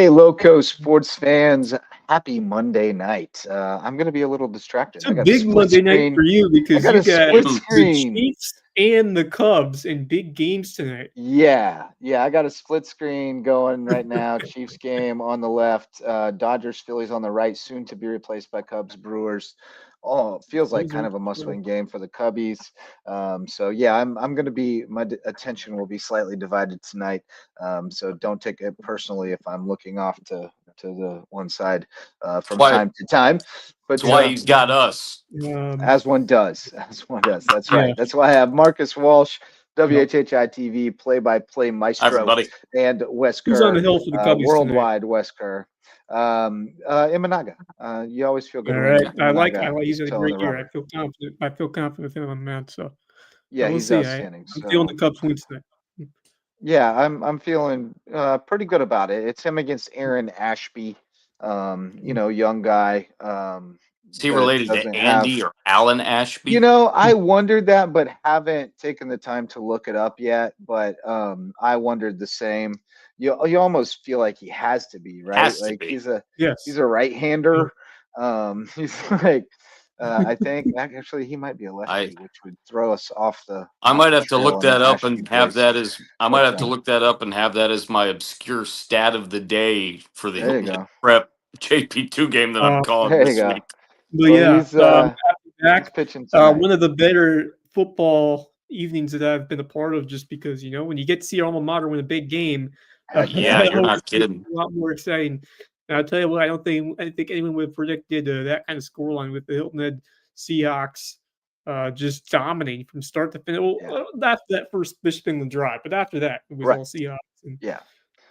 Hey, Loco sports fans, happy Monday night. I'm going to be a little distracted. It's I a got a big split Monday night screen. for you I because got you a got split the screen. Chiefs and the Cubs in big games tonight. Yeah, I got a split screen going right now. Chiefs game on the left, Dodgers, Phillies on the right, soon to be replaced by Cubs, Brewers. Oh, it feels like Those kind are of a must-win game for the Cubbies. So yeah, I'm going to be attention will be slightly divided tonight. So don't take it personally if I'm looking off to the one side That's from time to time. But why he's got us. as one does, That's yeah. right. That's why I have Marcus Walsh, Yep. WHHI TV, play-by-play Hi, maestro, everybody. and Wes Who's on Kerr, the hill for the Cubbies tonight? worldwide Wes Kerr. Imanaga. You always feel good All when right. I like. Imanaga He's is had a towing the great year. I rubber. feel confident. I feel confident with him on that. So Yeah, we'll he's see. outstanding. I'm feeling So the Cubs win tonight. yeah, I'm feeling pretty good about it. It's him against Aaron Ashby, young guy Is he that related to doesn't have. Andy or Alan Ashby? I wondered that, but haven't taken the time to look it up yet. But I wondered the same. You almost feel like he has to be, right? Has to Like be. he's a Yes. right-hander. He's like I think actually he might be a I lefty, which would throw us off the I might have to trail look on the that up Ashby and have boys. that as I might But have to look that up and have that as my obscure stat of the day for the there you Hilton Head go. Prep JP2 game that I'm calling There you this go. week. But Well, yeah, happy he's back. pitching tonight. One of the better football evenings that I've been a part of, just because when you get to see your alma mater win a big game, Heck Yeah, that you're always not makes kidding. it a lot more exciting. And I'll tell you what, I don't think anyone would have predicted that kind of scoreline with the Hilton Head Seahawks just dominating from start to finish. Well, Yeah. after that first Bishop England drive, but after that, it was Right. all Seahawks, and Yeah.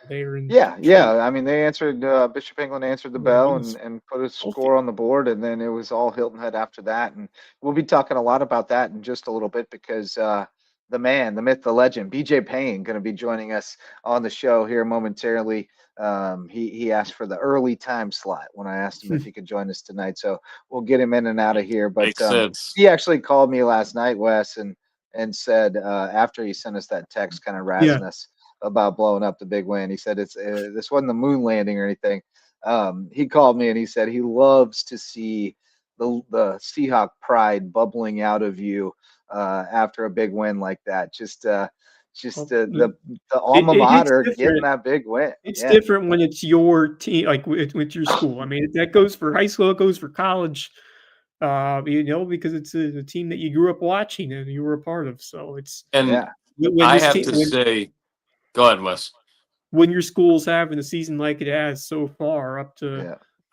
they were in Yeah. I mean, they answered. Bishop England answered the bell control. and put a score on the board, and then it was all Hilton Head after that. And we'll be talking a lot about that in just a little bit because the man, the myth, the legend, BJ Payne, going to be joining us on the show here momentarily. He asked for the early time slot when I asked him if he could join us tonight, so we'll get him in and out of here. But Makes sense. he actually called me last night, Wes, and said after he sent us that text, kind of Yeah. razzing us about blowing up the big win. He said this wasn't the moon landing or anything. He called me and he said he loves to see the Seahawk pride bubbling out of you after a big win like that. Just Well, the alma it's mater getting different. that big win. It's Yeah, different when it's your team, like with your school. I mean, that goes for high school, it goes for college, because it's a team that you grew up watching and you were a part of. So it's And yeah, when I this have team to say, go ahead, Wes. when your school's having a season like it has so far up to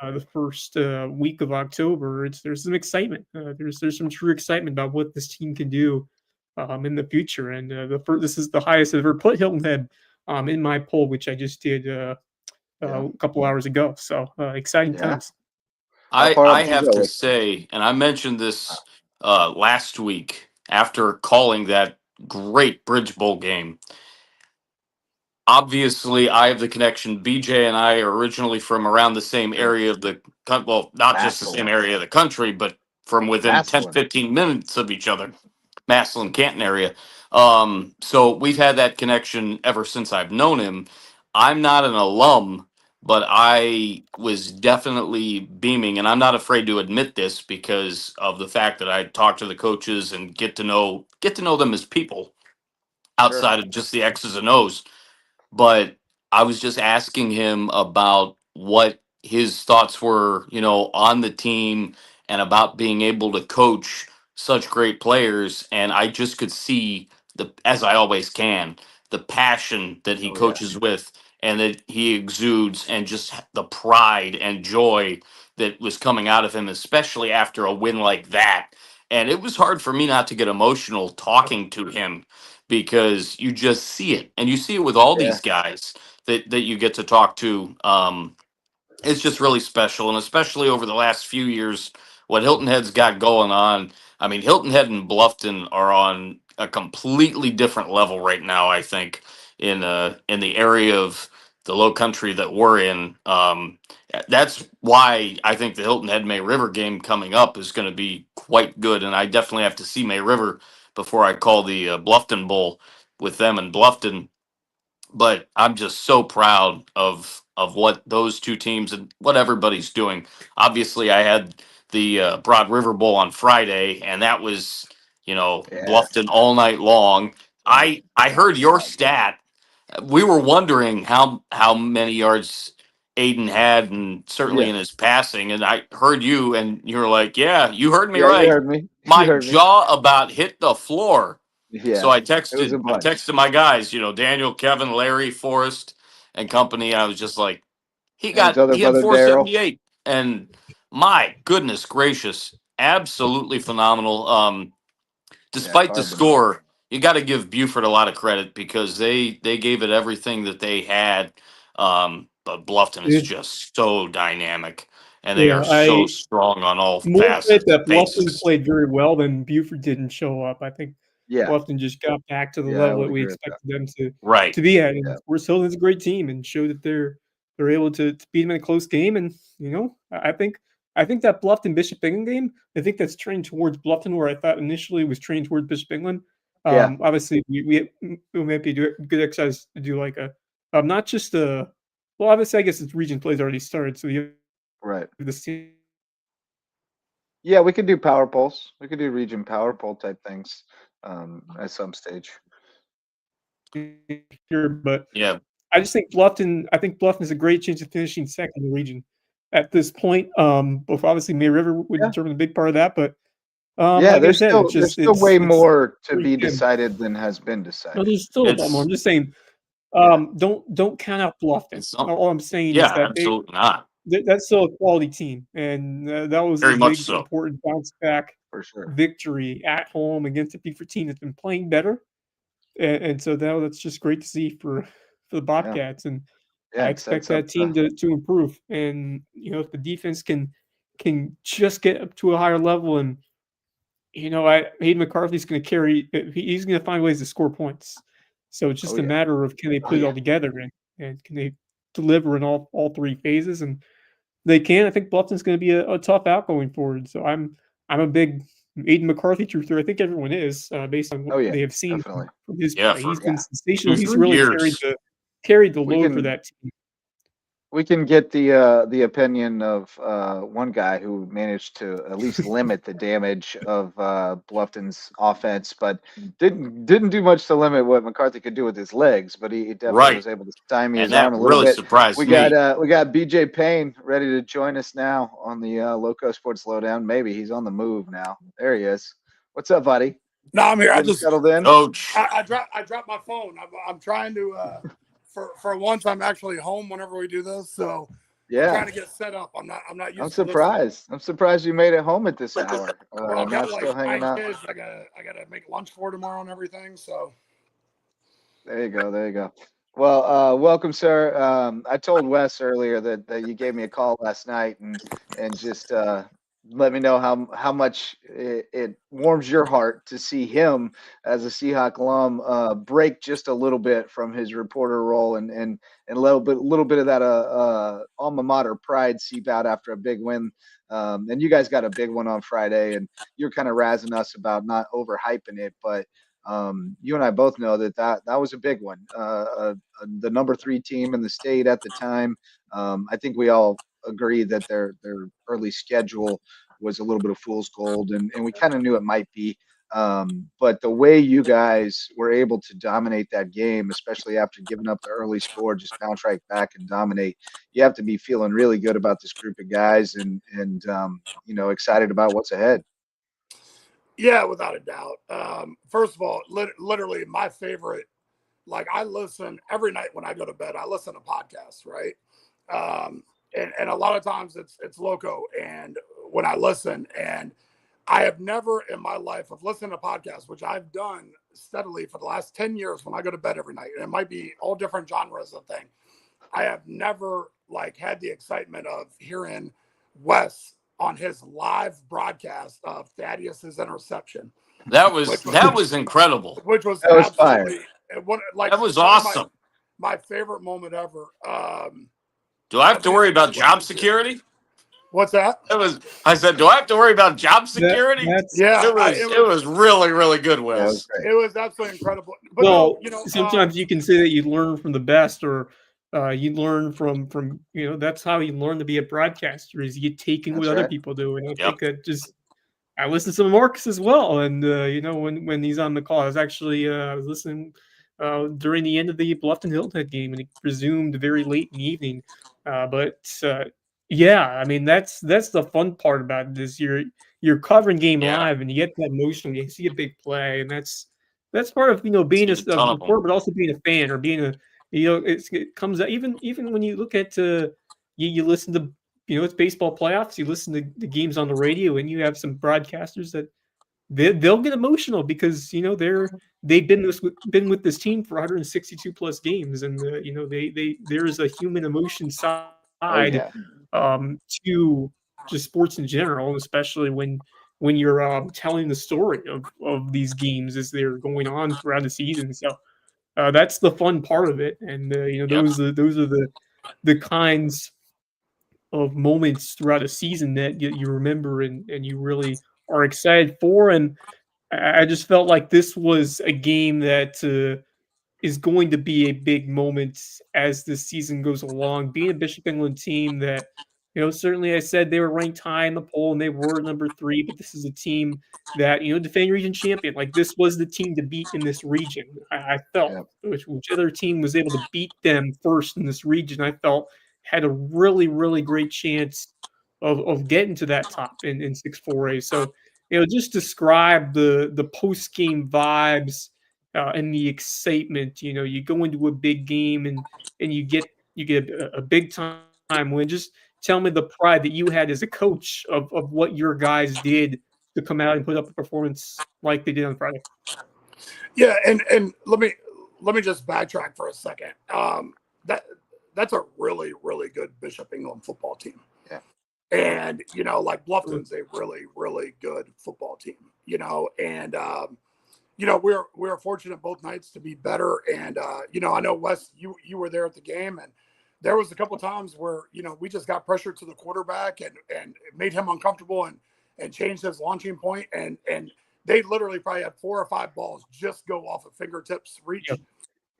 yeah. the first week of October, there's some excitement. There's some true excitement about what this team can do in the future. And this is the highest I've ever put Hilton Head in my poll, which I just did Yeah. a couple hours ago. So exciting Yeah. times. How far up I did you have go to with them? say, and I mentioned this last week after calling that great Bridge Bowl game. Obviously, I have the connection. BJ and I are originally from around the same Sure. area of well, not just the same Massillon. area of the country, but from within 10, Massillon. 15 minutes of each other, Massillon, Canton area. So we've had that connection ever since I've known him. I'm not an alum, but I was definitely beaming, and I'm not afraid to admit this because of the fact that I talk to the coaches and get to know them as people Sure. outside of just the X's and O's. But I was just asking him about what his thoughts were, on the team and about being able to coach such great players. And I just could see as I always can, the passion that he Oh yeah. coaches with and that he exudes and just the pride and joy that was coming out of him, especially after a win like that. And it was hard for me not to get emotional talking to him because you just see it, and you see it with all Yeah. these guys that you get to talk to. It's just really special, and especially over the last few years, what Hilton Head's got going on. I mean, Hilton Head and Bluffton are on a completely different level right now. I think in the area of the Low Country that we're in. That's why I think the Hilton Head May River game coming up is going to be quite good, and I definitely have to see May River before I call the Bluffton Bowl with them in Bluffton. but I'm just so proud of what those two teams and what everybody's doing. Obviously, I had the Broad River Bowl on Friday, and that was Yeah. Bluffton all night long. Yeah. I heard your stat. We were wondering how many yards Aiden had, and certainly Yeah. in his passing. And I heard you, and you were like, "Yeah, you heard me Yeah. You right." heard me. You My heard me. jaw about hit the floor. So Yeah. I It was a bunch. texted my guys, Daniel, Kevin, Larry, Forrest, and company. I was just like, And his other he had brother, Daryl. 478, and my goodness gracious, absolutely phenomenal. Yeah. Despite the Hard to beat. score, you got to give Buford a lot of credit because they gave it everything that they had. But Bluffton is Dude, just so dynamic, and they yeah, are so I strong on all more credit facets, that Bluffton bases. played very well than Buford didn't show up. I think Yeah. Bluffton just got back to the Yeah. I level would that we agree with that. expected them Right. to be at. And Yeah. of course, Hilton's a great team and showed that they're able to beat them in a close game. And I think that Bluffton Bishop England game, I think that's trending towards Bluffton, where I thought initially was trending towards Bishop England. Yeah. Obviously, we might be doing good exercise to do like a not just a well, obviously, I guess it's region plays already started, so you Right. have this team Yeah. We could do power polls. We could do region power poll type things at some stage. here, but Yeah. I just think Bluffton. I think Bluffton is a great chance of finishing second in the region at this point. But obviously, May River would Yeah. determine a big part of that. But Yeah. like I said, it's There's just still way it's more to pretty be thin. decided than has been No, decided. there's still a lot more. It's I'm just saying, Yeah. don't count out Bluffton. it's something. All I'm saying is Yeah, that absolutely not. that's still a quality team, and that was a Very much big so. important bounce back For sure. victory at home against a Buford team that's been playing better. And so that's just great to see for the Yeah. Bobcats, and Yeah. I It expect sets up that team to improve. And if the defense can just get up to a higher level, and Hayden McCarthy's going to carry. He's going to find ways to score points. So it's just Oh a yeah. matter of can they Oh put it yeah. all together and can they deliver in all three phases, and they can. I think Bluffton's going to be a tough out going forward. So I'm a big Aiden McCarthy truther. I think everyone is based on what Oh yeah. they have seen Definitely. from his Yeah, play. for He's been Yeah. sensational. two, He's 3 really years. carried the We load for can that team. we can get the opinion of one guy who managed to at least limit the damage of Bluffton's offense, but didn't do much to limit what McCarthy could do with his legs. But he definitely Right. was able to stymie And his arm that a little really bit. surprised me. We got BJ Payne ready to join us now on the LowcoSports Lowdown. Maybe he's on the move now. There he is. What's up, buddy? No, I'm here. Getting settled in? Coach. I dropped my phone. I'm trying to for once I'm actually home whenever we do this, so I'm trying Yeah. to get set up. I'm not I'm used to this. surprised. I'm surprised you made it home at this hour. Well, I've Not got still like hanging 9 out. kids. I gotta make lunch for tomorrow and everything. So There you go. There you go. Well, welcome, sir. I told Wes earlier that you gave me a call last night and just let me know how much it warms your heart to see him as a Seahawk alum break just a little bit from his reporter role and a little bit of that alma mater pride seep out after a big win. And you guys got a big one on Friday, and you're kind of razzing us about not overhyping it, but you and I both know that was a big one. The number 3 team in the state at the time. I think we all agree that their early schedule was a little bit of fool's gold, and we kind of knew it might be. But the way you guys were able to dominate that game, especially after giving up the early score, just bounce right back and dominate, you have to be feeling really good about this group of guys and excited about what's ahead. yeah, without a doubt. First of all, literally my favorite. Like I listen every night when I go to bed. I listen to podcasts, right? And a lot of times it's Lowco. And when I listen, and I have never in my life of listened to podcasts, which I've done steadily for the last 10 years when I go to bed every night. And it might be all different genres of thing. I have never like had the excitement of hearing Wes on his live broadcast of Thaddeus's interception. That was incredible. Which was That was absolutely That was awesome. My favorite moment ever. Do I have to worry about job security? What's that? I said, do I have to worry about job security? That's Yeah, It was really, really good, Yeah, it was Wes. great. it was absolutely incredible. But well. no, Sometimes you can say that you learn from the best, or you learn from That's how you learn to be a broadcaster, is you taking what That's other right. people do. And I Yep. think that just I listen to Marcus as well, and when he's on the call, I was actually I was listening during the end of the Bluffton Hilton Head game, and it resumed very late in the evening. But yeah, I mean that's the fun part about this. You're covering game Yeah. live, and you get that emotion. You see a big play, and that's part of being Seen a a ton of them. reporter, but also being a fan, or being a it comes out even when you look at you listen to it's baseball playoffs. You listen to the games on the radio, and you have some broadcasters that they'll get emotional because they've been with this team for 162 plus games, and there is a human emotion side Oh yeah. to just sports in general, especially when you're telling the story of these games as they're going on throughout the season. So that's the fun part of it, and Yep. those are the kinds of moments throughout a season that you remember, and you really are excited for. And I just felt like this was a game that is going to be a big moment as the season goes along. Being a Bishop England team that, certainly I said they were ranked high in the poll and they were number 3, but this is a team that, defending region champion. Like, this was the team to beat in this region. I felt Yeah. whichever team was able to beat them first in this region, I felt had a really, really great chance of getting to that top in 6-4A. So, just describe the post game vibes and the excitement. You go into a big game and you get a big time win. Just tell me the pride that you had as a coach of what your guys did to come out and put up a performance like they did on Friday. Yeah, and let me just backtrack for a second. That's a really, really good Bishop England football team. Yeah. And like Bluffton's a really, really good football team. And we're fortunate both nights to be better. And I know Wes, you were there at the game, and there was a couple times where we just got pressure to the quarterback and it made him uncomfortable and changed his launching point, and they literally probably had 4 or 5 balls just go off of fingertips reach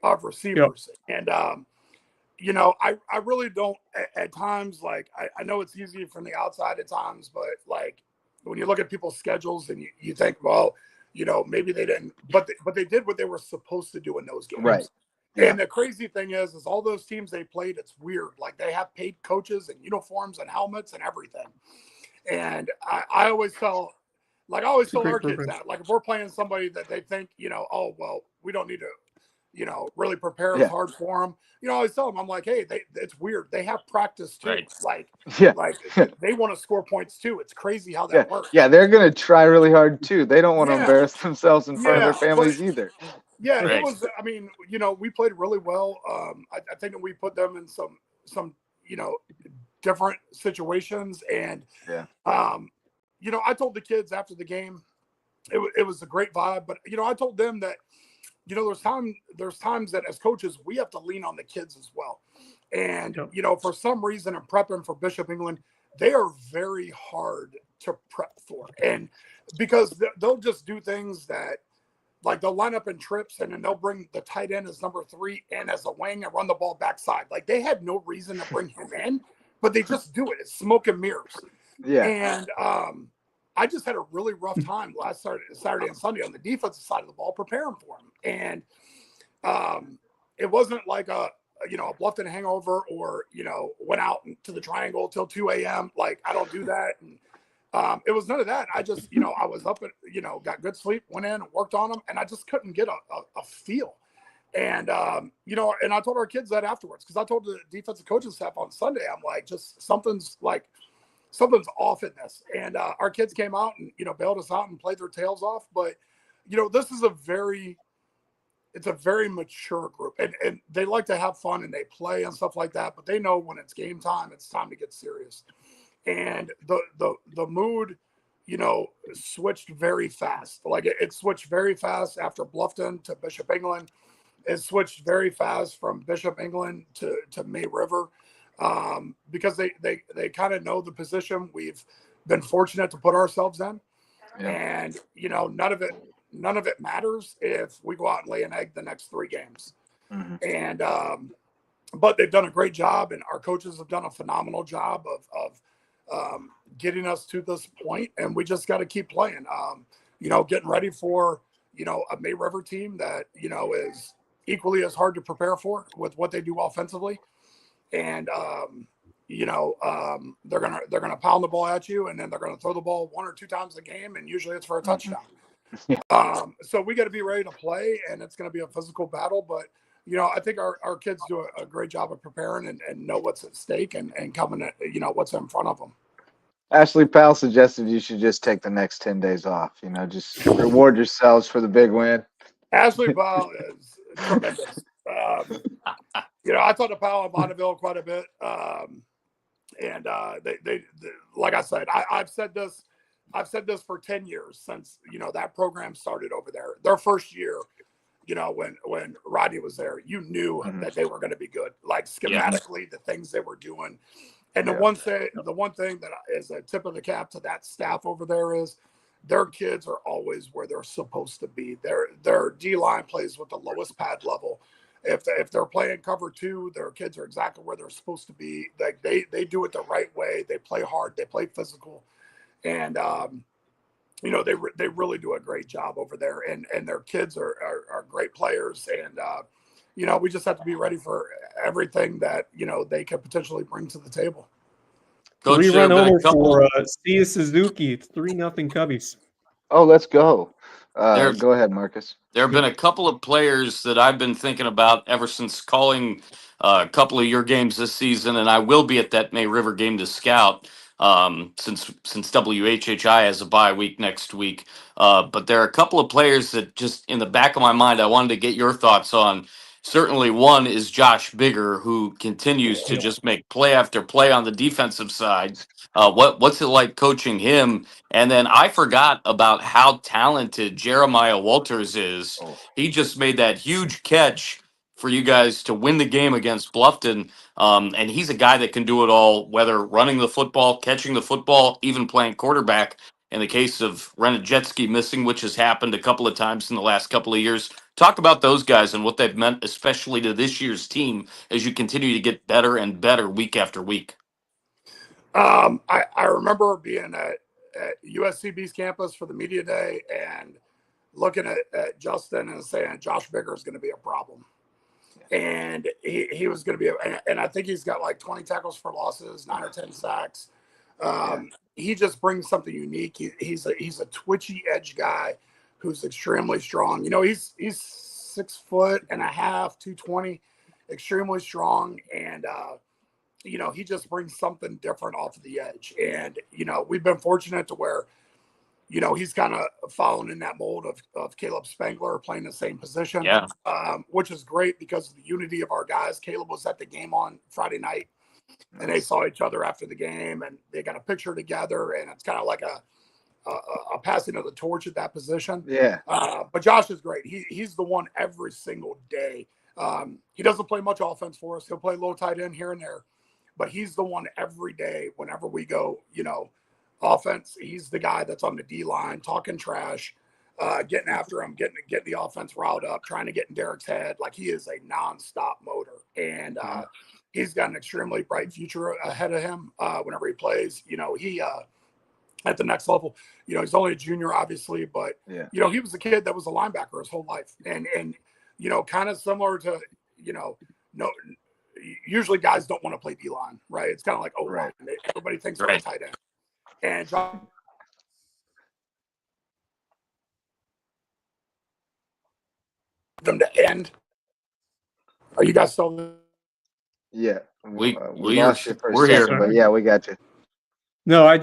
of receivers. Yep. And I really don't at times, like I know it's easy from the outside at times, but like when you look at people's schedules and you think, well, maybe they didn't, but they did what they were supposed to do in those games. Right. Yeah. And the crazy thing is all those teams they played, it's weird. Like they have paid coaches and uniforms and helmets and everything. And I always tell our kids that, like, if we're playing somebody that they think, oh, well, we don't need to, really prepare as hard for them. I always tell them, I'm like, hey, it's weird. They have practice too. Right. Like they want to score points too. It's crazy how that works. Yeah, they're going to try really hard too. They don't want to embarrass themselves in front of their families either. Yeah, Right. it was. I mean, we played really well. I think that we put them in some different situations, and I told the kids after the game, it was a great vibe. But I told them that there's times that as coaches we have to lean on the kids as well. And for some reason in prepping for Bishop England, they are very hard to prep for, and because they'll just do things that. Like they'll line up in trips and then they'll bring the tight end as number 3 and as a wing and run the ball backside. Like they had no reason to bring him in, but they just do it. It's smoke and mirrors. Yeah. And I just had a really rough time last Saturday and Sunday on the defensive side of the ball preparing for him. And it wasn't like a Bluffton hangover or, went out to the triangle till 2 a.m. Like I don't do that. And it was none of that. I just, I was up and, got good sleep, went in and worked on them, and I just couldn't get a feel. And, and I told our kids that afterwards, because I told the defensive coaching staff on Sunday, I'm like, just something's off in this. And our kids came out and, bailed us out and played their tails off. But, this is it's a very mature group, and they like to have fun and they play and stuff like that. But they know when it's game time, it's time to get serious. And the mood, switched very fast. Like it switched very fast after Bluffton to Bishop England. It switched very fast from Bishop England to May River. because they kind of know the position we've been fortunate to put ourselves in. Yeah. And, none of it matters if we go out and lay an egg the next 3 games. Mhm. And, but they've done a great job, and our coaches have done a phenomenal job of getting us to this point, and we just got to keep playing. Getting ready for, a May River team that, is equally as hard to prepare for with what they do offensively. And, they're gonna pound the ball at you, and then they're gonna throw the ball 1 or 2 times a game, and usually it's for a touchdown. So we got to be ready to play, and it's going to be a physical battle. But I think our kids do a great job of preparing and know what's at stake and coming at what's in front of them. Ashley Powell suggested you should just take the next 10 days off. Just reward yourselves for the big win. Ashley Powell is tremendous. I talked to Powell in Bonneville quite a bit. And they like I said, I've said this for 10 years since, that program started over there. Their first year, when Rodney was there, you knew that they were going to be good. Like schematically, the things they were doing. And the one thing that is a tip of the cap to that staff over there is their kids are always where they're supposed to be. Their D-line plays with the lowest pad level. If they're playing cover 2, their kids are exactly where they're supposed to be. Like they do it the right way. They play hard. They play physical, and they really do a great job over there. And their kids are great players. And we just have to be ready for everything that they could potentially bring to the table. Coach, 3-run homer for Sia Suzuki. It's 3-0 Cubbies. Oh, let's go. Go ahead, Marcus. There have been a couple of players that I've been thinking about ever since calling a couple of your games this season, and I will be at that May River game to scout since WHHI has a bye week next week. But there are a couple of players that just in the back of my mind I wanted to get your thoughts on. Certainly one is Josh Bigger, who continues to just make play after play on the defensive side. What's it like coaching him? And then I forgot about how talented Jeremiah Walters is. He just made that huge catch for you guys to win the game against Bluffton. And he's a guy that can do it all, whether running the football, catching the football, even playing quarterback. In the case of Renajetsky missing, which has happened a couple of times in the last couple of years. Talk about those guys and what they've meant, especially to this year's team, as you continue to get better and better week after week. I remember being at USCB's campus for the media day and looking at Justin and saying Josh Bigger is going to be a problem. And he was going to be, and I think he's got like 20 tackles for losses, 9 or 10 sacks. He just brings something unique. He's a twitchy edge guy who's extremely strong. He's 6'1.5", 220, extremely strong. And, he just brings something different off of the edge. And, we've been fortunate to where, he's kind of following in that mold of Caleb Spangler playing the same position, which is great because of the unity of our guys. Caleb was at the game on Friday night, and they saw each other after the game, and they got a picture together, and it's kind of like a passing of the torch at that position. But Josh is great. He's the one every single day. He doesn't play much offense for us. He'll play low tight end here and there, but he's the one every day whenever we go, offense. He's the guy that's on the D line talking trash, getting after him, getting the offense riled up, trying to get in Derek's head. Like, he is a nonstop motor, and he's got an extremely bright future ahead of him whenever he plays. He at the next level. He's only a junior, obviously, but he was a kid that was a linebacker his whole life, and kind of similar to usually guys don't want to play D line, right? It's kind of like everybody thinks they're a tight end. And them to end. Are you guys still there? Yeah, we lost you for a here. second, but yeah, we got you. No, I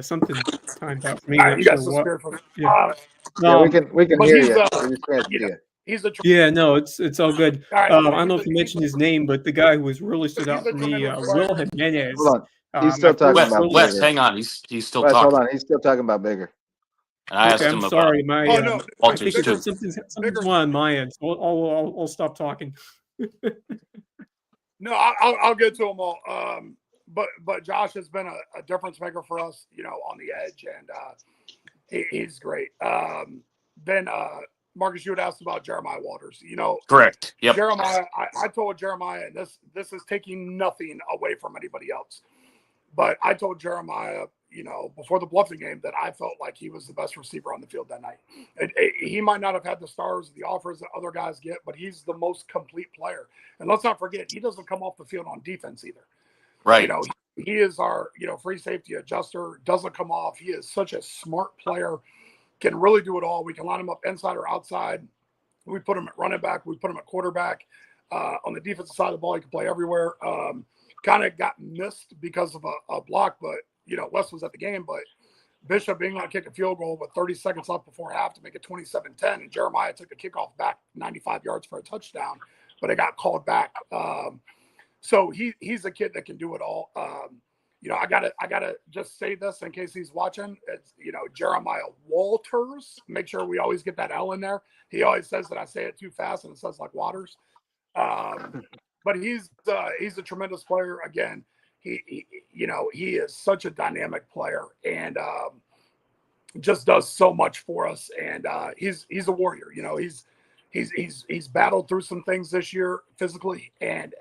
something timed out for me. You guys still scared from we can hear you. We just can't see you. No, it's all good. I don't know if you mentioned his name, but the guy who has really stood out for me, Will Jimenez. Hold on. He's still talking about Wes, Bigger. hang on. He's still Wes, talking. Hold on. He's still talking about Bigger. And I asked him I'm sorry. about I think something's wrong on my end. So I'll stop talking. No, I'll get to them all. But Josh has been a difference maker for us, on the edge, and he's great. Then Marcus, you had asked about Jeremiah Waters. Correct. Yep. Jeremiah, I told Jeremiah, and this is taking nothing away from anybody else, but I told Jeremiah, before the Bluffton game, that I felt like he was the best receiver on the field that night. He might not have had the stars, the offers that other guys get, but he's the most complete player. And let's not forget, he doesn't come off the field on defense either. Right. He is our, free safety adjuster, doesn't come off. He is such a smart player, can really do it all. We can line him up inside or outside. We put him at running back. We put him at quarterback. On the defensive side of the ball, he can play everywhere. Kind of got missed because of a block, but, Wes was at the game. But Bishop being on to kick a field goal with 30 seconds left before half to make it 27-10. And Jeremiah took the kickoff back 95 yards for a touchdown, but it got called back. So he's a kid that can do it all. I gotta just say this in case he's watching. It's Jeremiah Walters. Make sure we always get that L in there. He always says that I say it too fast and it says like Waters. But he's a tremendous player. Again, he is such a dynamic player and just does so much for us. And he's a warrior. He's battled through some things this year physically and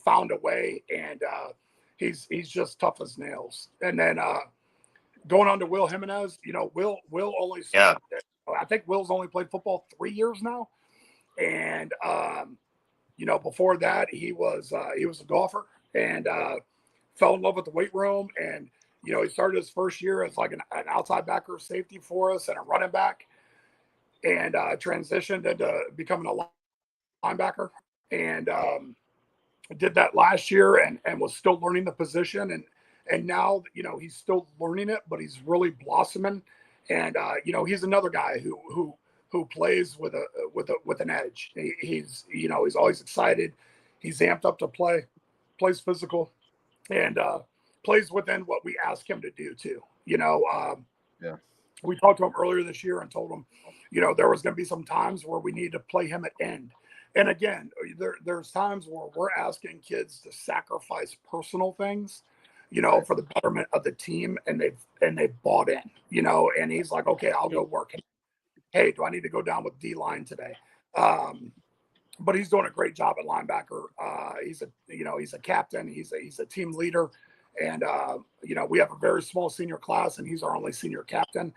found a way. And he's just tough as nails. And then going on to Will Jimenez, Will only I think Will's only played football 3 years now. And before that he was a golfer and fell in love with the weight room. And he started his first year as like an outside backer safety for us and a running back, and transitioned into becoming a linebacker, and did that last year and was still learning the position. And now, he's still learning it, but he's really blossoming. And, he's another guy who plays with an edge. He's always excited. He's amped up to play, plays physical, and plays within what we ask him to do too. Yeah. We talked to him earlier this year and told him, there was going to be some times where we need to play him at end. And again, there's times where we're asking kids to sacrifice personal things, for the betterment of the team, and they've bought in, and he's like, okay, I'll go work. Hey, do I need to go down with D-line today? But he's doing a great job at linebacker. He's a captain. He's a team leader, and we have a very small senior class, and he's our only senior captain.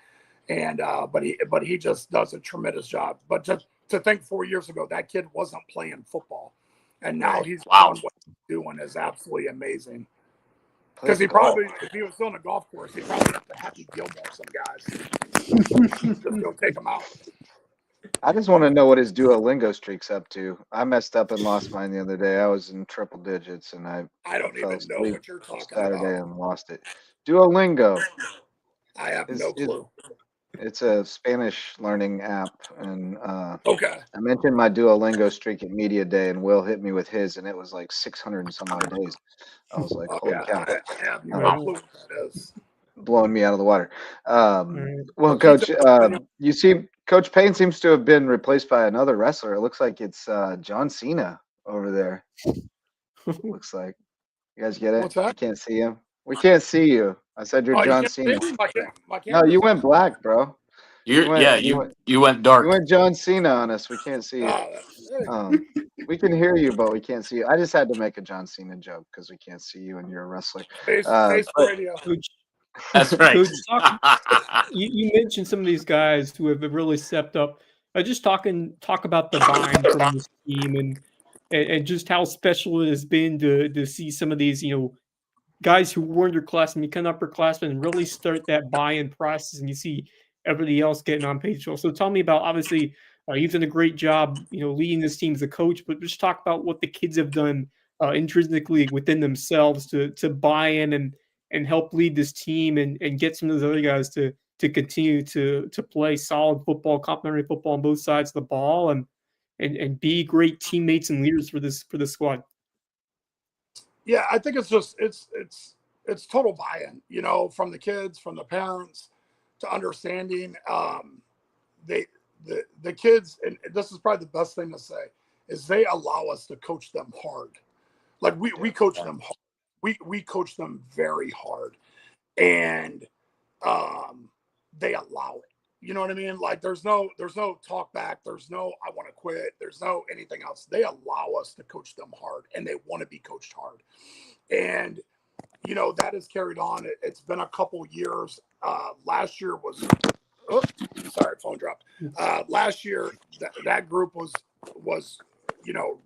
And but he just does a tremendous job. But just to think 4 years ago, that kid wasn't playing football, and now he's doing what he's doing is absolutely amazing. Because he probably, if he was still on a golf course, he'd probably have to Happy Gilmore some guys. Just go take them out. I just want to know what his Duolingo streak's up to. I messed up and lost mine the other day. I was in triple digits and I don't even know what you're talking Saturday about. and lost it. Duolingo. I have no clue. It's a Spanish learning app, and okay. I mentioned my Duolingo streak at Media Day, and Will hit me with his, and it was like 600 and some odd days. I was like, holy cow. I have no clue what that is. Blowing me out of the water. Well, Coach, you see, Coach Payne seems to have been replaced by another wrestler. It looks like it's John Cena over there. Looks like. You guys get it? What's that? I can't see him. We can't see you. I said you're John Cena. No, you went black, bro. You went dark. You went John Cena on us. We can't see you. We can hear you, but we can't see you. I just had to make a John Cena joke because we can't see you and you're a wrestler. Radio. That's right. You mentioned some of these guys who have really stepped up. Just talk about the vine from this team and just how special it has been to see some of these, guys who were underclassmen become upperclassmen and really start that buy-in process, and you see everybody else getting on page. So tell me about, obviously, you've done a great job, leading this team as a coach, but just talk about what the kids have done intrinsically within themselves to buy in and help lead this team and get some of those other guys to continue to play solid football, complementary football on both sides of the ball, and be great teammates and leaders for this squad. Yeah, I think it's just it's total buy-in, from the kids, from the parents, to understanding. The kids, and this is probably the best thing to say, is they allow us to coach them hard. Like we coach them hard. We coach them very hard, and they allow it. You know what I mean? Like there's no talk back. There's no I want to quit. There's no anything else. They allow us to coach them hard, and they want to be coached hard. And that has carried on. It's been a couple years. Last year was, sorry, phone dropped. Last year that group was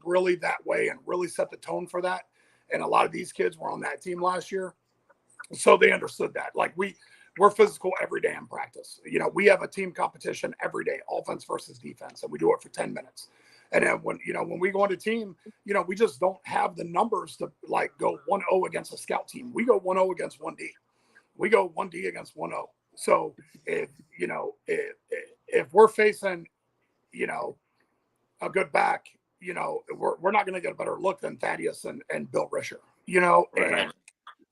really that way and really set the tone for that. And a lot of these kids were on that team last year, so they understood that. Like we're physical every day in practice. We have a team competition every day, offense versus defense, and we do it for 10 minutes. And then when we go into team, we just don't have the numbers to like go 1-0 against a scout team. We go 1-0 against 1D. We go 1D against 1-0. So if we're facing, a good back, we're not going to get a better look than Thaddeus and Bill Risher, Right.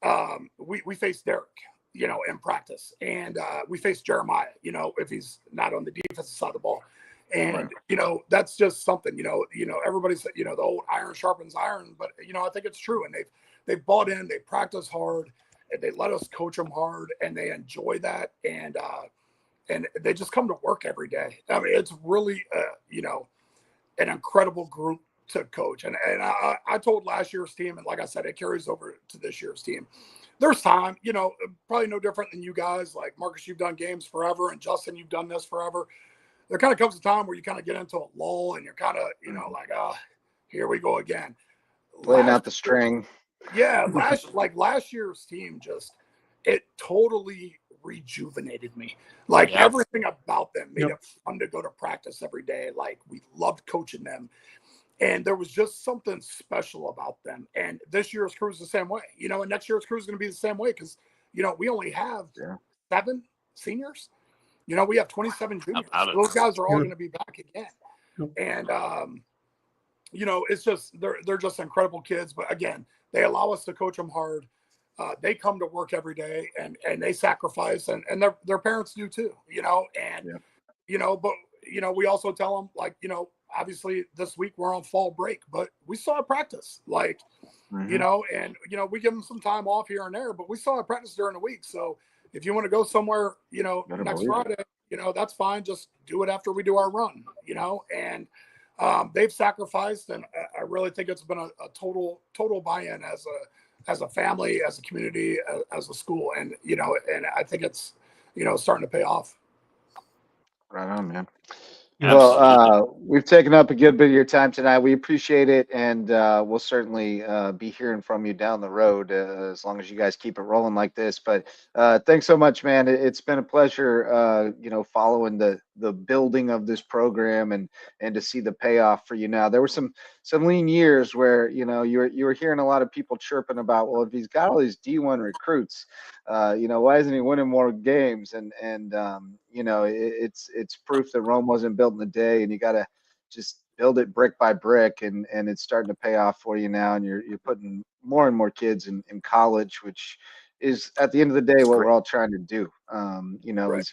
and we face Derek, in practice, and we face Jeremiah, if he's not on the defensive side of the ball. And, that's just something, everybody said, the old iron sharpens iron, but, I think it's true. And they've bought in, they practice hard, and they let us coach them hard, and they enjoy that. And they just come to work every day. I mean, it's really, an incredible group to coach. And I told last year's team, and like I said, it carries over to this year's team. There's time, probably no different than you guys. Like Marcus, you've done games forever, and Justin, you've done this forever. There kind of comes a time where you kind of get into a lull and you're kind of, like, here we go again. Playing out the string. Yeah. Last year's team it totally rejuvenated me. Like everything about them made it fun to go to practice every day. Like we loved coaching them. And there was just something special about them. And this year's crew is the same way, and next year's crew is going to be the same way. Cause we only have 7 seniors. We have 27 juniors. Those guys are all going to be back again. And, it's just, they're just incredible kids. But again, they allow us to coach them hard. They come to work every day and they sacrifice, and their parents do too, but, we also tell them, like, obviously this week we're on fall break, but we still have practice, like, and, we give them some time off here and there, but we still have practice during the week. So if you want to go somewhere, next Friday, that's fine. Just do it after we do our run, and they've sacrificed. And I really think it's been a total buy-in as a family, as a community, as a school. And, and I think it's, starting to pay off. Right on, man. Absolutely. Well, we've taken up a good bit of your time tonight. We appreciate it, and we'll certainly be hearing from you down the road as long as you guys keep it rolling like this. But thanks so much, man. It's been a pleasure, following the building of this program and to see the payoff for you now. There were some lean years where you were hearing a lot of people chirping about, well, if he's got all these D1 recruits, why isn't he winning more games? And it's proof that Rome wasn't built in a day, and you got to just build it brick by brick, and it's starting to pay off for you now, and you're putting more and more kids in college, which is at the end of the day what we're all trying to do.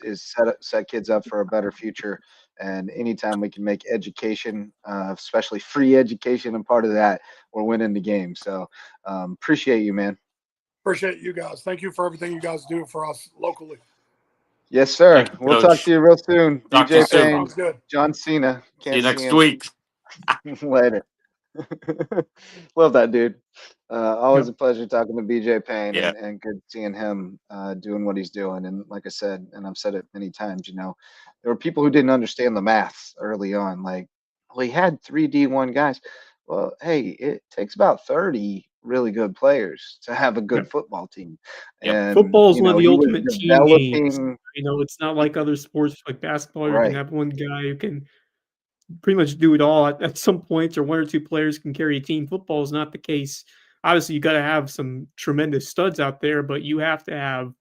Is set kids up for a better future. And anytime we can make education, especially free education, and part of that, we're winning the game. So appreciate you, man. Appreciate you guys. Thank you for everything you guys do for us locally. Yes, sir. Thank you, we'll Coach. talk to you real soon. Talk to you BJ soon. Payne, Sounds good. John Cena. See Can't you next him. week. Later. Love that dude. Always a pleasure talking to BJ Payne, and good seeing him doing what he's doing. And like I said, and I've said it many times, there were people who didn't understand the math early on. Like, well, he had 3 D1 guys. Well, hey, it takes about 30 really good players to have a good football team. And football is one of the he was ultimate team games. developing. It's not like other sports like basketball. You Right. can have one guy who can pretty much do it all at some points, or 1 or 2 players can carry a team. Football is not the case. Obviously, you got to have some tremendous studs out there, but you have to have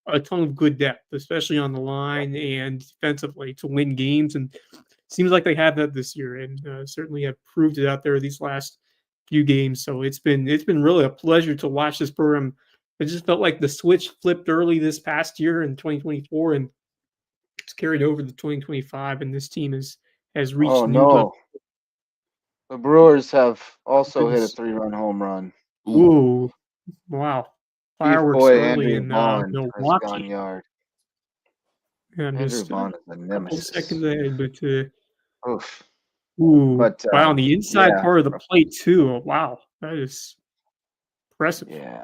a ton of good depth, especially on the line and defensively, to win games. And it seems like they have that this year, and certainly have proved it out there these last few games. So it's been really a pleasure to watch this program. It just felt like the switch flipped early this past year in 2024, and it's carried over to 2025, and this team has reached new levels. The Brewers have also hit a Goodness. 3-run home run. Ooh. Ooh, wow. Chief Fireworks boy early Andrew in Vaughn has gone Milwaukee. yard. Yeah, I'm Andrew just Vaughn is a a couple nemesis. seconds ahead, but Oof. ooh, But wow, on the inside yeah, part of the plate too. Oh, wow, that is impressive. yeah,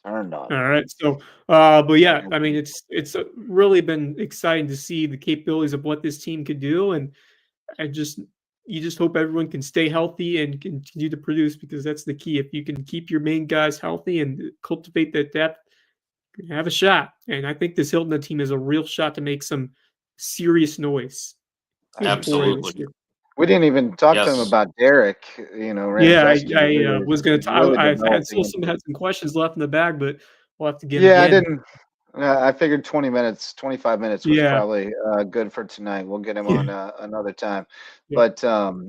turned on All him. right, so but yeah, I mean, it's really been exciting to see the capabilities of what this team could do, and I just you just hope everyone can stay healthy and continue to produce because that's the key. If you can keep your main guys healthy and cultivate that depth, you can have a shot. And I think this Hilton Head team has a real shot to make some serious noise in Florida this Absolutely. year. We didn't even talk to him Yes. about Derek, Yeah, Ramzeski I really, was gonna. really I had developing still some into. had some questions left in the bag, but we'll have to get them Yeah, I again. didn't. I figured 20 minutes, 25 minutes was Yeah, probably good for tonight. We'll get him yeah, on another time. yeah. But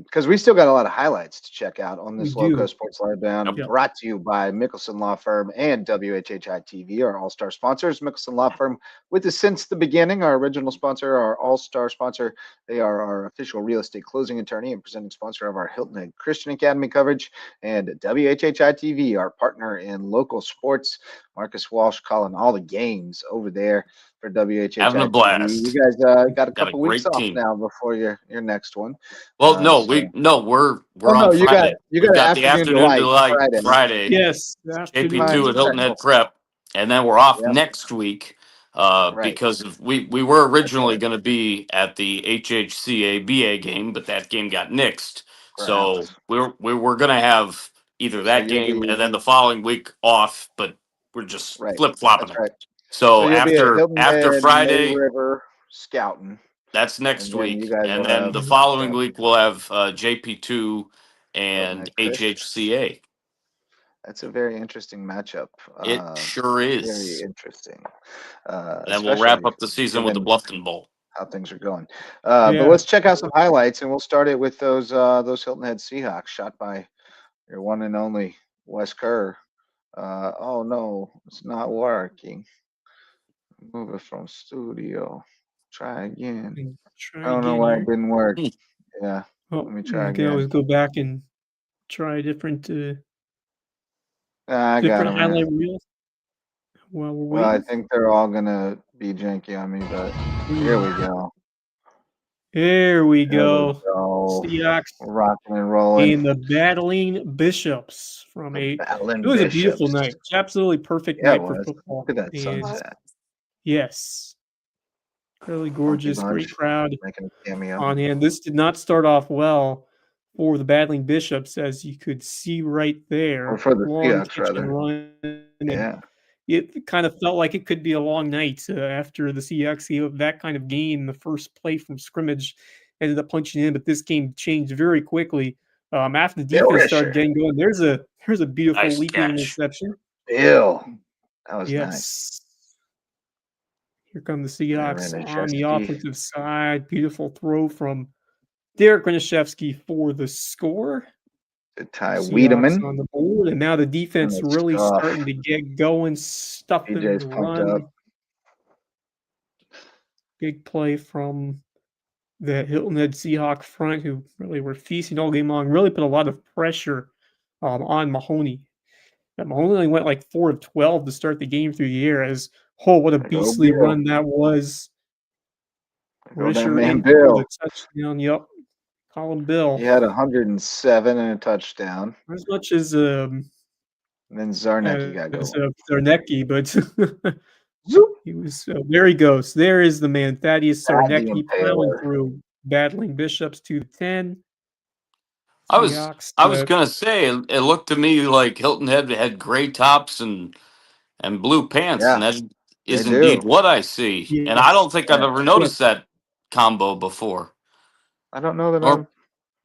because we still got a lot of highlights to check out on We this Loco do. Sports Lowdown, Yep. Yep. brought to you by Mickelson Law Firm and WHHI TV, our all-star sponsors. Mickelson Law Firm with us since the beginning, our original sponsor, our all-star sponsor. They are our official real estate closing attorney and presenting sponsor of our Hilton Head Christian Academy coverage. And WHHI TV, our partner in local sports. Marcus Walsh calling all the games over there for WHHI Having a TV. blast. You guys got a Got a couple weeks great off team. now before your next one. Well, no, So we're oh no, on Friday. you We've got got the afternoon to afternoon light delight Friday. Friday, Yes, afternoon. JP2 Mine's at Hilton Head special. Prep, and then we're off Yep, next week right. because we were That's originally right. going to be at the HHCA BA game, but that game got nixed. So Crap. we're going to have either So that you'll game be and then the following week off, but we're just right. flip flopping That's it. right. So So you'll be at after Hilton after Head, May Friday, River scouting, that's and next then you week, guys and will then have the following yep, week we'll have JP2 Hilton and Head Christian. HHCA. That's a very interesting matchup. It sure Very is. interesting, And then we'll wrap especially up the season with the given Bluffton Bowl. how things are going. But Yeah. let's check out some highlights, and we'll start it with those Hilton Head Seahawks shot by your one and only Wes Kerr. Oh no, it's not working. Move it from studio. Try again. I Try don't know again why it here. didn't work. Hmm. Yeah, let Oh, me yeah, try you can always again. go back and try different I got different him, man. highlight reels while we're Well, I waiting. think they're all gonna be janky on me, but here we go. There we There we go. go. Seahawks We're rocking and rolling. and the Battling Bishops from The it Battling was a beautiful Bishops. night. Absolutely perfect Yeah, it night for was. football. Look at that And sunset. yes, really Funky gorgeous, great Bunch crowd making a cameo. on hand. This did not start off well for the Battling Bishops, as you could see right Or there. for the Long Seahawks, catch and rather. run, and Yeah. it kind of felt like it could be a long night after the Seahawks gave up that kind of gain. The first play from scrimmage ended up punching in, but this game changed very quickly. After the Bill defense started Risher. getting going, there's a beautiful Nice leaping catch. interception. Bill. That was nice. Yes. Here come the They Seahawks ran a on the Chesky. offensive side. Beautiful throw from Derek Gronaszewski for the score. To Ty Seahawks Wiedemann. on the board, and now the defense Good really stuff. starting to get going, stuffing BJ's the pumped run. up. Big play from the Hilton Head Seahawk front, who really were feasting all game long, really put a lot of pressure on Mahoney. And Mahoney only went like 4 of 12 to start the game through the air. As what a There go beastly Bill. run that was. There go that Risher man in for the Bill. touchdown. Yep, Colin Bill. He had 107 and a touchdown. As much as And then Zarnecki got going. Zarnecki, but Zoop. he was there. He goes. There is the man, Thaddeus Thad the Zarnecki, plowing Impaler. through, battling Bishops to the 10. I was Seahawks. I was gonna say it looked to me like Hilton Head had gray tops and blue pants, Yeah, and that they is indeed do. what I see. And I Yes. don't think I've Yeah. ever Yes. noticed that combo before. I don't know that Nor- I've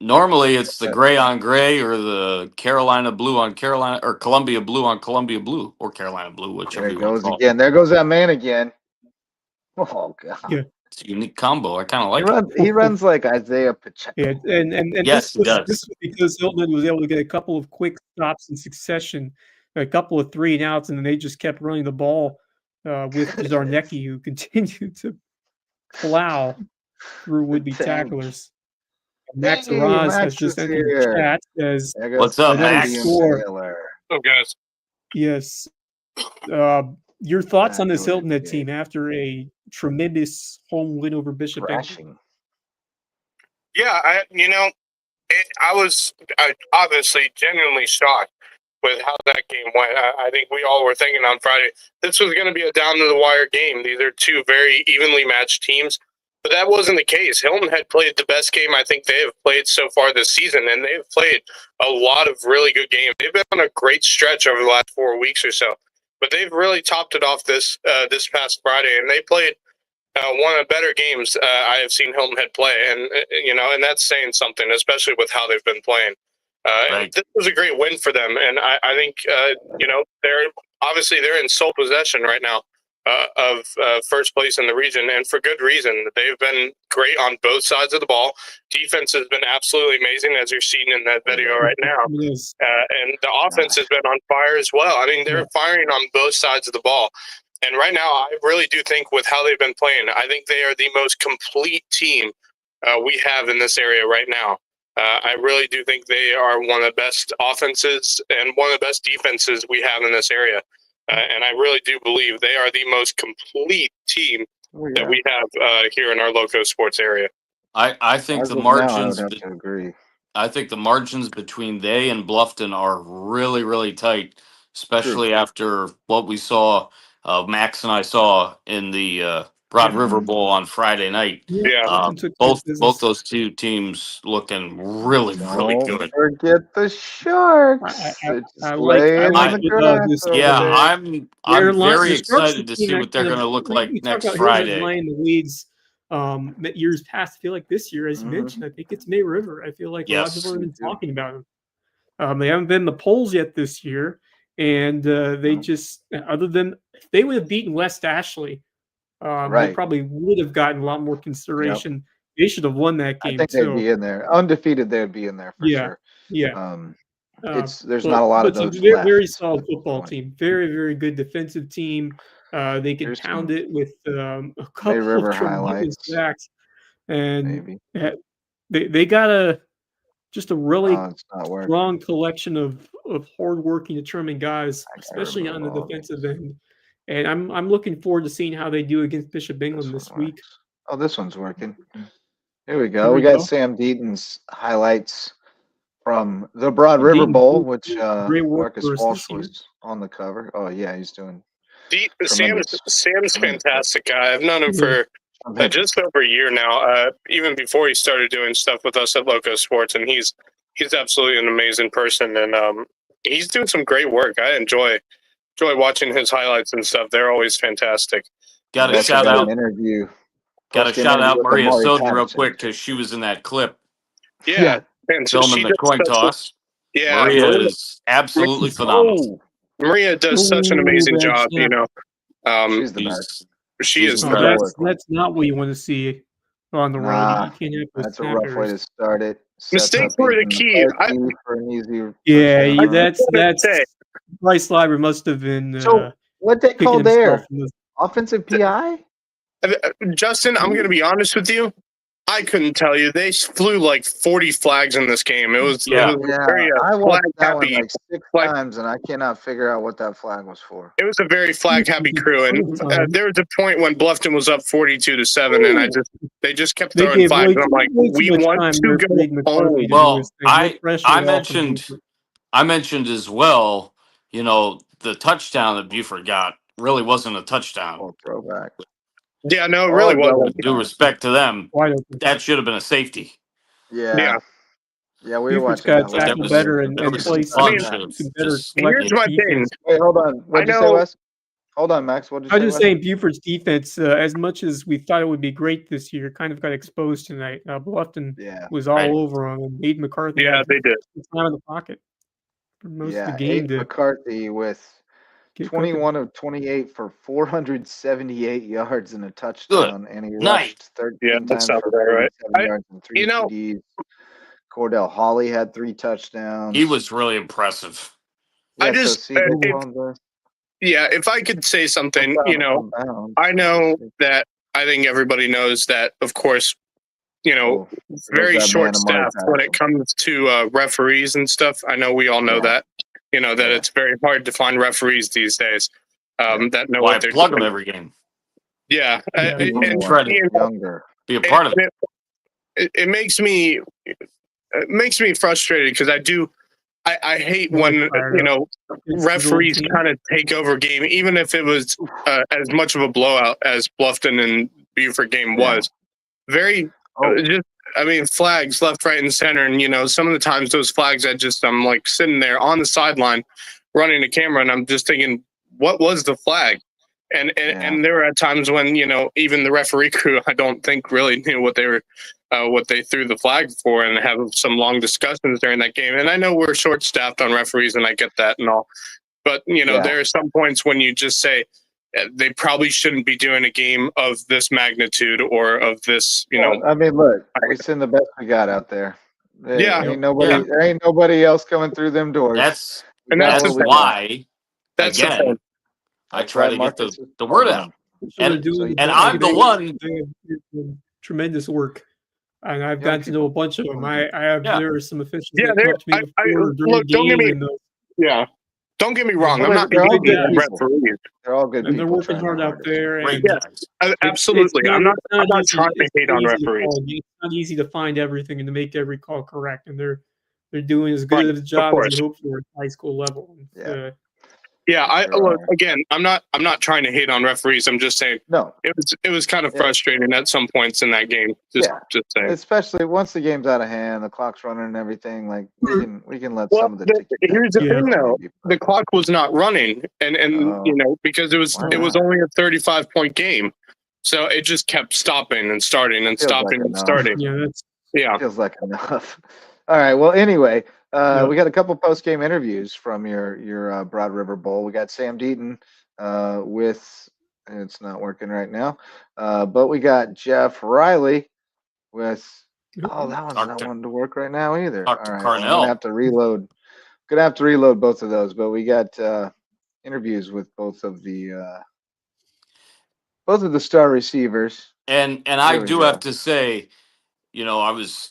Normally, it's the but gray on gray or the Carolina blue on Carolina or Columbia blue on Columbia blue or Carolina blue, there whichever it you want to goes call it. again. There goes that man again. Oh god. Yeah. It's a unique combo. I kind of He like it. runs he runs like Isaiah Pacheco. Yeah, and Yes, he this does. was because Hilton was able to get a couple of quick stops in succession, a couple of 3 and outs, and then they just kept running the ball with Zarnecki, who continued to plow through The would-be tank. tacklers. Max Hey, Raz has Max just is entered the here. chat as There goes What's up, another Max? Canadian score. Sailor. Oh, guys. Yes. Your thoughts on Back this to it, Hilton Head yeah. team after a tremendous home win over Bishop England? Crashing. Yeah, I was obviously genuinely shocked with how that game went. I think we all were thinking on Friday this was going to be a down-to-the-wire game. These are two very evenly matched teams, but that wasn't the case. Hilton had played the best game I think they have played so far this season, and they've played a lot of really good games. They've been on a great stretch over the last 4 weeks or so, but they've really topped it off this past Friday, and they played one of the better games I have seen Hilton Head play, and and that's saying something, especially with how they've been playing. Right. This was a great win for them, and I think they're in sole possession right now of first place in the region, and for good reason. They've been great on both sides of the ball. Defense has been absolutely amazing, as you're seeing in that video right now, Yes. and the offense has been on fire as well. I mean, they're firing on both sides of the ball. And right now, I really do think with how they've been playing, I think they are the most complete team we have in this area right now. I really do think they are one of the best offenses and one of the best defenses we have in this area. And I really do believe they are the most complete team that we have here in our LowcoSports area. I think As the of now, I margins. would have to agree. I think the margins between they and Bluffton are really, really tight, especially after what we saw. Max and I saw in the Broad River Bowl on Friday night. Yeah. Both those two teams looking really, really Don't good. forget the Sharks. It's laying like in the what, grass this, over Yeah, there. I'm very excited to see what they're going to look like we next talk about Hilton Head Friday. laying the leads years past. I feel like this year, as you Mhm. mentioned, I think it's May River. I feel like a lot of Yes. people have been talking about them. They haven't been in the polls yet this year, and they just, other than if they would have beaten West Ashley, they Right. probably would have gotten a lot more consideration. They should have won that I game think they'd too. be in there. Undefeated, they'd be in there for sure. Yeah. There's not a lot of But those it's a very, left. very solid That's the football point. team. Very, very good defensive team. They can There's pound some it with a May couple River of tremendous highlights, sacks, and maybe. they got just a really It's not working. strong collection of hardworking, determined guys, I gotta especially on the remove all defensive end. And I'm looking forward to seeing how they do against Bishop England this week. works. Oh, this one's working. Here we go. Here We we got go. Sam Deaton's highlights from the Broad River Deaton, Bowl, which great work Marcus for us Walsh this year. was on the cover. Oh yeah, he's doing Sam's tremendous fantastic guy. I've known him for just over a year now, even before he started doing stuff with us at LowcoSports, and he's absolutely an amazing person, and he's doing some great work. I enjoy watching his highlights and stuff. They're always fantastic. Got to Also shout got out. an interview. Got to Post-game shout interview out with Maria Amari Soden real Patterson. quick because she was in that clip Yeah, and so filming she the does coin toss. Yeah, Maria is absolutely phenomenal. Maria does such an amazing job. You know, She's the best. She is. incredible. That's not what you want to see on the road. Nah, You can't have those That's a rough way to snappers. start it. Mistakes were the key. For an easy Yeah, touchdown. that's Bryce Leiber must have been. So what they kicking call himself there? in the- Offensive PI? Justin, I'm going to be honest with you. I couldn't tell you. They flew like 40 flags in this game. It was very I watched that one happy. like 6 times, and I cannot figure out what that flag was for. It was a very flag happy crew, and there was a point when Bluffton was up 42-7, and they just kept throwing flags. I'm like, we want to go home. Well, I mentioned as well. You know, the touchdown that Buford got really wasn't a touchdown. Throwback. Yeah, no, it really wasn't. Due respect to them, that should have been a safety. Yeah, we were Buford's watching got that. tackle better and play some better. Here's my thing. Wait, hold on. What'd you say, Wes? Hold on, Max. What did you say? I was just saying Buford's defense, as much as we thought it would be great this year, kind of got exposed tonight. Bluffton was all over on him. Aiden McCarthy. Yeah, they did. Time in the pocket for most of the game. Aiden McCarthy with 21 of 28 for 478 yards and a touchdown, and he rushed 13 times for 47 yards and 3 TDs. Cordell Hawley had 3 touchdowns. He was really impressive. Yeah, if I could say something, I know that I think everybody knows that, of course, Oh, very that man, short Amari staffed when it Patterson. comes to referees and stuff. I know we all know that. That it's very hard to find referees these days that know Why what they're plug them doing. every game? Yeah, People and try to younger. be a part of it. It makes me frustrated because I hate when referees kind of take over game, even if it was as much of a blowout as Bluffton and Beaufort game was. Flags left, right, and center, and some of the times those flags, I'm like sitting there on the sideline, running the camera, and I'm just thinking, what was the flag? And there were times when even the referee crew, I don't think really knew what they threw the flag for, and have some long discussions during that game. And I know we're short staffed on referees, and I get that and all, but there are some points when you just say they probably shouldn't be doing a game of this magnitude or of this. I mean, look, we send the best we got out there. Yeah. Ain't nobody else coming through them doors. That's why. That's the again, point. I try to get the word out. And I'm the one. Tremendous work. And I've gotten to know a bunch of them. There are some officials that come up to me before during the game. Don't get me wrong. I'm not hating on referees. They're all good and people. They're working hard out there. And absolutely. I'm not trying to hate on referees. It's not easy to find everything and to make every call correct. And they're doing as good of a job as you hope for at high school level. Look, again, I'm not trying to hate on referees. I'm just saying it was kind of frustrating at some points in that game. Just saying. Especially once the game's out of hand, the clock's running and everything, like we can let some of the here's the thing though. The clock was not running and because it was only a 35-point game. So it just kept stopping and starting and stopping and starting. Feels like enough. All right. Well, anyway, we got a couple post-game interviews from your Broad River Bowl. We got Sam Deaton with, it's not working right now, but we got Jeff Riley with, that one's not wanting to work right now either. All right, well, I'm gonna have to reload. Both of those, but we got interviews with both of the star receivers. And I do have to say, I was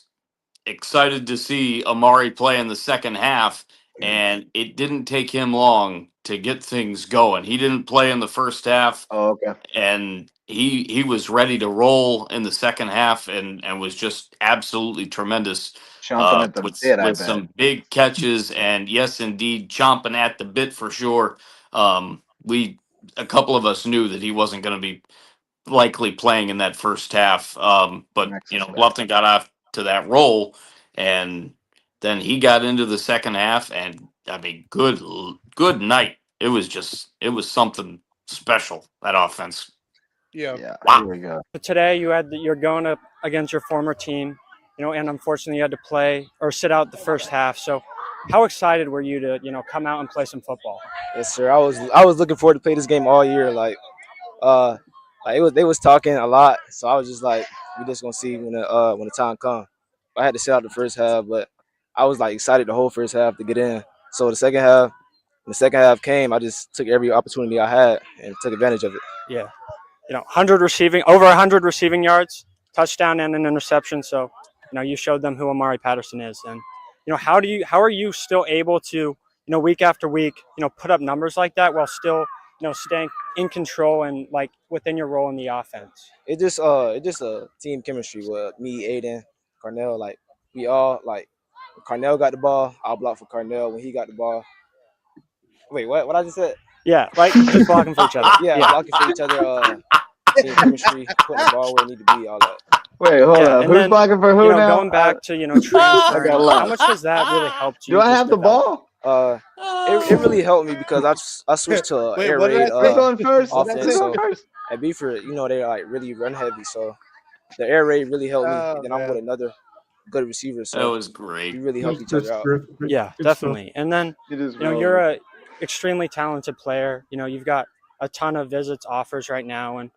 excited to see Amari play in the second half, and it didn't take him long to get things going. He didn't play in the first half. Oh, okay. And he was ready to roll in the second half and was just absolutely tremendous. Chomping at the bit, with some big catches, and yes, indeed, chomping at the bit for sure. A couple of us knew that he wasn't going to be likely playing in that first half. But Bluffton got off to that role, and then he got into the second half, and I mean, good night. It was something special, that offense. Yeah. Wow. Here we go. But today you're going up against your former team, and unfortunately you had to play or sit out the first half. So how excited were you to, come out and play some football? Yes, sir. I was looking forward to play this game all year. They was talking a lot, so I was just like, we just gonna see when the time comes. I had to sit out the first half, but I was like excited the whole first half to get in. So when the second half came, I just took every opportunity I had and took advantage of it. Yeah, over 100 receiving yards, touchdown and an interception. So, you showed them who Amari Patterson is, and how are you still able to, week after week, put up numbers like that while still, staying in control and like within your role in the offense? It just a team chemistry with me, Aiden, Carnell. Like we all like, when Carnell got the ball, I'll block for Carnell. When he got the ball, wait, what I just said? Yeah, like just blocking for each other. Yeah, blocking for each other. Team chemistry, putting the ball where it need to be, all that. Wait, hold up. Who's blocking for who now? Going back to transferring, how much has that really helped you? Do I have the ball? It really helped me because I switched to air raid going first. offense. So at Beaufort, they're like really run heavy, so the air raid really helped me. And then I'm with another good receiver, so that was great. We really helped each other out. Yeah, definitely. And then you're a extremely talented player. You've got a ton of visits, offers right now, and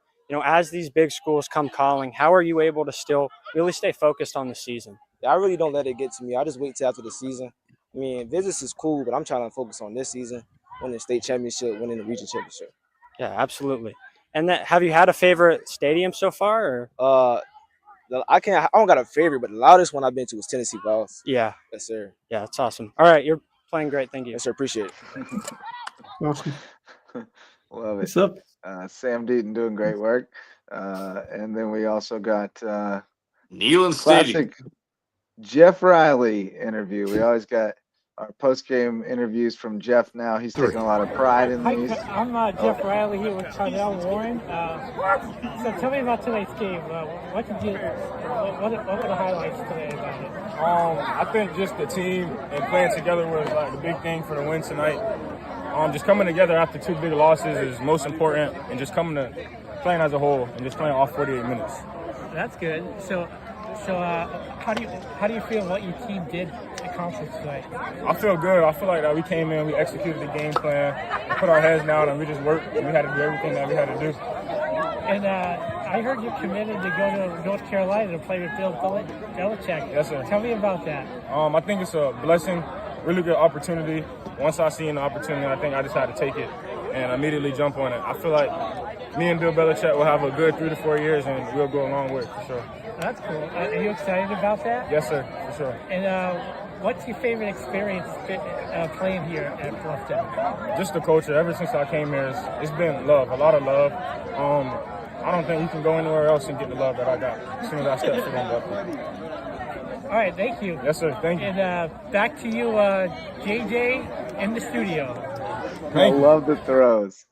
as these big schools come calling, how are you able to still really stay focused on the season? Yeah, I really don't let it get to me. I just wait till after the season. I mean, visits is cool, but I'm trying to focus on this season, winning the state championship, winning the region championship. Yeah, absolutely. And have you had a favorite stadium so far? Or? I don't got a favorite, but the loudest one I've been to was Tennessee Vols. Yeah. Yes, sir. Yeah, that's awesome. All right, you're playing great. Thank you. Yes, sir. Appreciate it. Awesome. Love it. What's up? Sam Deaton doing great work. And then we also got Neyland Stadium. classic Jeff Riley interview. We always got our post-game interviews from Jeff now. He's taking a lot of pride in these. I'm Jeff Riley here with Cardell Warren. So tell me about tonight's game. What were the highlights today about it? I think just the team and playing together was like the big thing for the win tonight. Just coming together after 2 big losses is most important, and just coming to playing as a whole and just playing all 48 minutes. That's good. So how do you feel what your team did accomplish tonight? I feel good. I feel like that we came in, we executed the game plan, we put our heads down, and we just worked. And we had to do everything that we had to do. And I heard you committed to go to North Carolina to play with Bill Belichick. Yes, sir. Tell me about that. I think it's a blessing, really good opportunity. Once I seen the opportunity, I think I just had to take it and immediately jump on it. I feel like me and Bill Belichick will have a good 3 to 4 years, and we'll go a long way for sure. That's cool. Are you excited about that? Yes, sir, for sure. And what's your favorite experience playing here at Lowdown? Just the culture. Ever since I came here, it's been love, a lot of love. I don't think you can go anywhere else and get the love that I got as soon as I stepped foot on that. All right, thank you. Yes, sir. Thank you. And back to you, JJ, in the studio. I love the throws.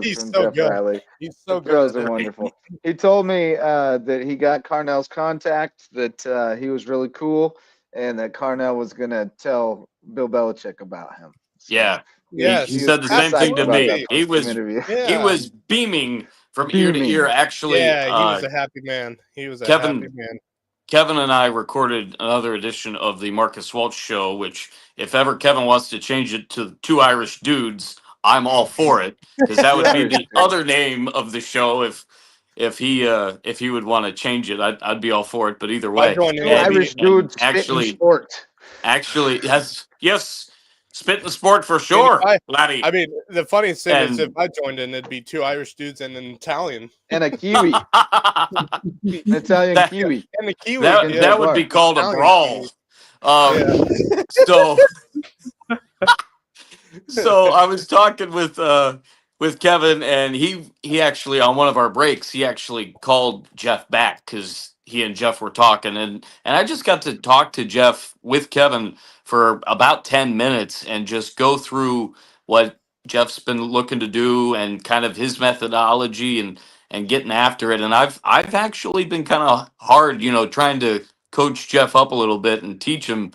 He's from so Jeff good. Riley. He's so The throws good. are wonderful. He told me that he got Carnell's contact, that he was really cool, and that Carnell was going to tell Bill Belichick about him. So, Yeah. Yes, He said the same thing to me. He was beaming from ear to ear. Actually, Yeah, he was a happy man. He was a Kevin- happy man. Kevin and I recorded another edition of the Marcus Walsh Show, which if ever Kevin wants to change it to 2 Irish Dudes, I'm all for it, because that would be the other name of the show. If he would want to change it, I'd be all for it. But either way, Irish Dudes actually sport. Actually, yes, spit in the sport for sure, laddie. I mean, the funniest thing is And- if I joined in, it'd be 2 Irish dudes and an Italian. And a Kiwi. Italian That- Kiwi. And the Kiwi. that would be called a Italian brawl. Kiwi. So so I was talking with Kevin, and he actually, on one of our breaks, he actually called Jeff back because he and Jeff were talking, and I just got to talk to Jeff with Kevin for about 10 minutes and just go through what Jeff's been looking to do and kind of his methodology and getting after it. And I've actually been kind of hard, trying to coach Jeff up a little bit and teach him,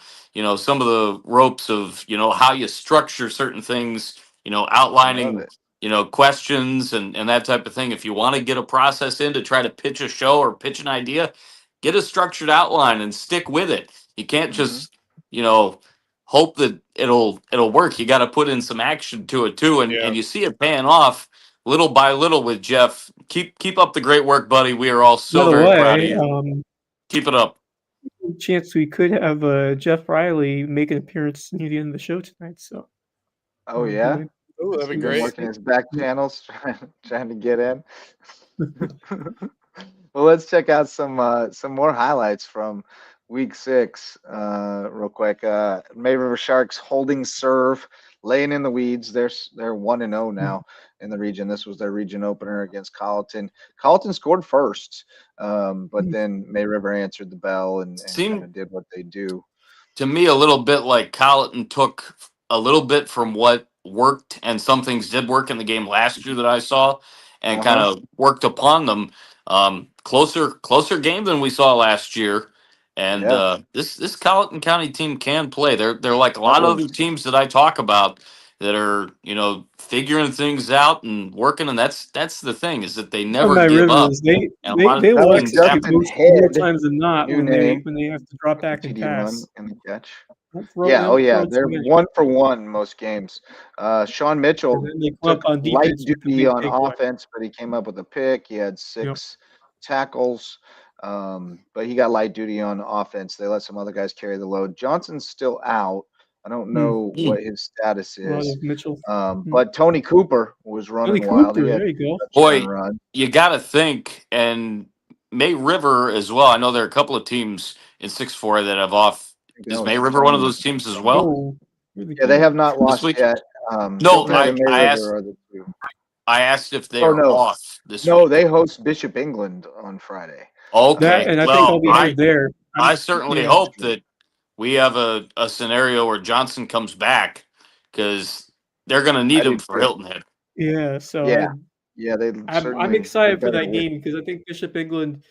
some of the ropes of, how you structure certain things, outlining, questions and that type of thing. If you want to get a process in to try to pitch a show or pitch an idea, get a structured outline and stick with it. You can't just, hope that it'll work. You got to put in some action to it too. And you see it paying off little by little with Jeff. Keep up the great work, buddy. We are all so very proud of you. Keep it up. Chance we could have Jeff Riley make an appearance near the end of the show tonight. So. Oh yeah. Oh, that'd be He's been great. working his back channels, trying to get in. Well, let's check out some more highlights from Week 6 real quick. May River Sharks holding serve, laying in the weeds. They're 1-0 now in the region. This was their region opener against Colleton. Colleton scored first, but then May River answered the bell and kind of did what they do. To me, a little bit like Colleton took a little bit from what worked, and some things did work in the game last year that I saw, and kind of worked upon them. Closer game than we saw last year. And this Colleton County team can play. They're like a lot of other teams that I talk about that are, figuring things out and working, and that's the thing, is that they never give up. They will execute more times than not when they have to drop back and pass. In the catch. They're 1 for 1 most games. Sean Mitchell took light duty on offense, but he came up with a pick. He had 6 tackles, but he got light duty on offense. They let some other guys carry the load. Johnson's still out. I don't know what his status is. But Tony Cooper was running wild. There you go. Boy, you got to think, and May River as well. I know there are a couple of teams in 6-4 that have off. Is No, May it's River one of 20. those teams as well Oh, really Yeah, they cool. have not this lost week? yet. No, Hilton Head and May I asked. River are the two. I asked if they Oh are no, off this no, week. they host Bishop England on Friday. That, Okay. and I think I'll Well, be headed there. I certainly Yeah. hope that we have a scenario where Johnson comes back because they're going to I need do him for too. Hilton Head. Yeah, so Yeah, yeah, they I'm certainly excited for better that win. game because I think Bishop England.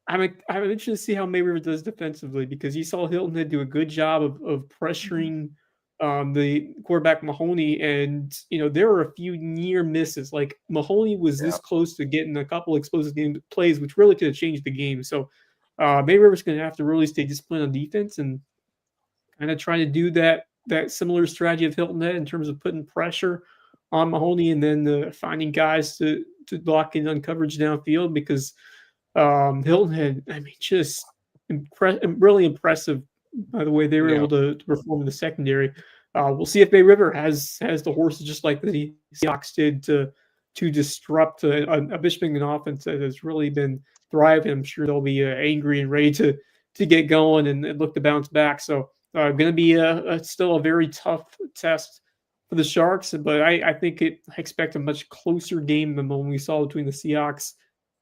I'm interested to see how May River does defensively because you saw Hilton Head do a good job of pressuring the quarterback Mahoney, and there were a few near misses. Like Mahoney was Yeah. this close to getting a couple explosive game plays, which really could have changed the game. So May River's going to have to really stay disciplined on defense and kind of try to do that similar strategy of Hilton Head in terms of putting pressure on Mahoney and then finding guys to block in on coverage downfield because Hilton Head, I mean, just really impressive by the way they were able to perform in the secondary. We'll see if Bay River has the horses just like the Seahawks did to disrupt a Bishop England offense that has really been thriving. I'm sure they'll be angry and ready to get going and look to bounce back. So going to be still a very tough test for the Sharks, but I expect a much closer game than the one we saw between the Seahawks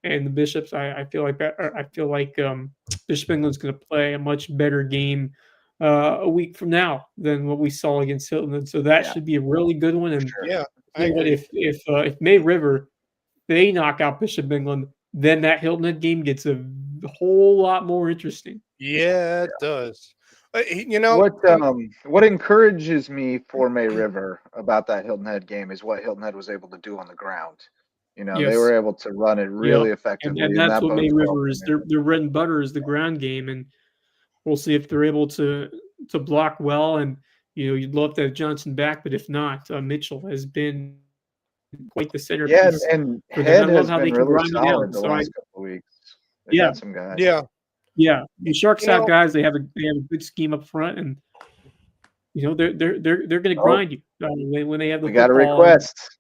and the Bishops. I feel like Bishop England's going to play a much better game a week from now than what we saw against Hilton, and so that should be a really good one. And Yeah, I agree. if May River they knock out Bishop England, then that Hilton Head game gets a whole lot more interesting. Yeah, it does. What encourages me for May River about that Hilton Head game is what Hilton Head was able to do on the ground. They Yes. were able to run it really Yeah. effectively, And that's that what May bodes well River for is. May River. Their bread and butter is the ground game, and we'll see if they're able to block well. And you'd love to have Johnson back, but if not, Mitchell has been quite the Yeah, centerpiece and for them. Head I love has how they been can really grind you solid down. the So last couple of weeks. They yeah, got some guys. yeah. The Sharks You know- have guys. They have a good scheme up front, and they're going to grind you when they have the We got a football. request.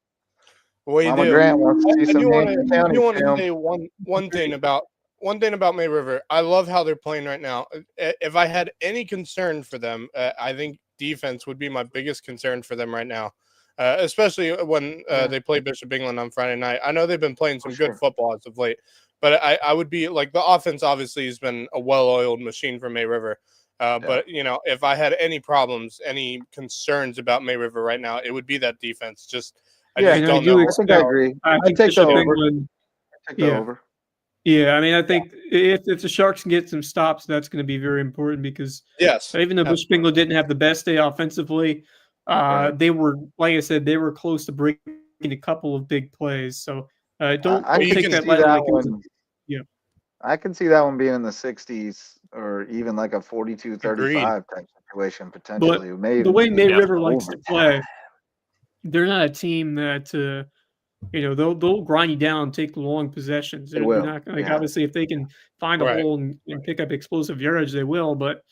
Well, you Mama do. Grant wants to I see some do want Hampton County to film. say one thing about May River. I love how they're playing right now. If I had any concern for them, I think defense would be my biggest concern for them right now, especially when they play Bishop England on Friday night. I know they've been playing some good football as of late, but I would be like the offense obviously has been a well-oiled machine for May River. But if I had any problems, any concerns about May River right now, it would be that defense. I just don't know. I think I agree. I I'd think take the Bishop over. England. Take the over. Yeah, I mean, I think if the Sharks can get some stops, that's going to be very important because even though Bishop England didn't have the best day offensively, they were, like I said, they were close to breaking a couple of big plays. So don't take that lightly. I can see that one being in the 60s or even like a 42-35 type situation potentially. But the way May River likes to play, they're not a team that they'll grind you down and take long possessions. They're not obviously if they can find a hole and pick up explosive yardage, they will. But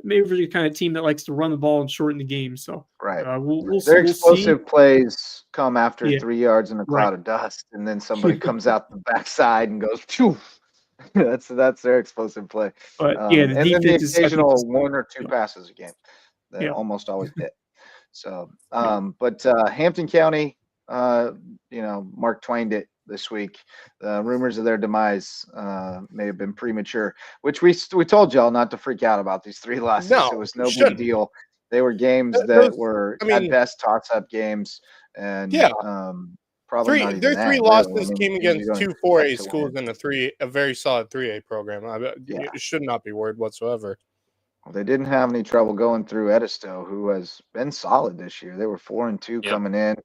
May River's the kind of team that likes to run the ball and shorten the game. So their explosive plays come after 3 yards in a cloud of dust, and then somebody comes out the backside and goes, phew. That's their explosive play. But and then the occasional 1 or 2 passes a game that almost always hit. So, but Hampton County, Mark Twained it this week. The rumors of their demise may have been premature, which we told y'all not to freak out about these 3 losses. It was no big deal. They were games that were at best toss-up games, and probably not even their that, 3 losses came against 2 don't 4A expect to schools win. and a very solid 3A program. You should not be worried whatsoever. Well, they didn't have any trouble going through Edisto, who has been solid this year. They were 4-2 coming in,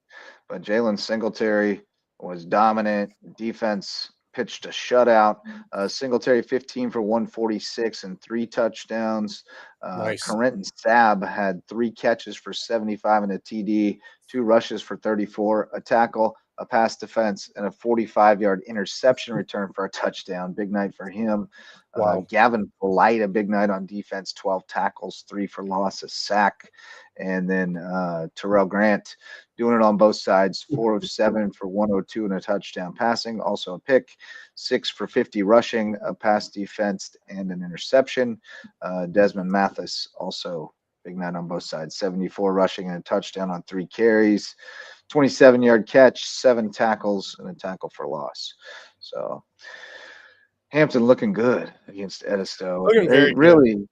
but Jalen Singletary was dominant. Defense pitched a shutout. Singletary 15 for 146 and 3 touchdowns. Nice. Corentin Stab had 3 catches for 75 and a TD, 2 rushes for 34, a tackle, a pass defense, and a 45-yard interception return for a touchdown. Big night for him. Wow. Gavin Polite, a big night on defense, 12 tackles, 3 for loss, a sack. And then Terrell Grant doing it on both sides, 4 of 7 for 102 and a touchdown passing, also a pick, 6 for 50 rushing, a pass defense, and an interception. Desmond Mathis also big night on both sides, 74 rushing and a touchdown on 3 carries, 27-yard catch, 7 tackles, and a tackle for loss. So Hampton looking good against Edisto. Looking They very good. really,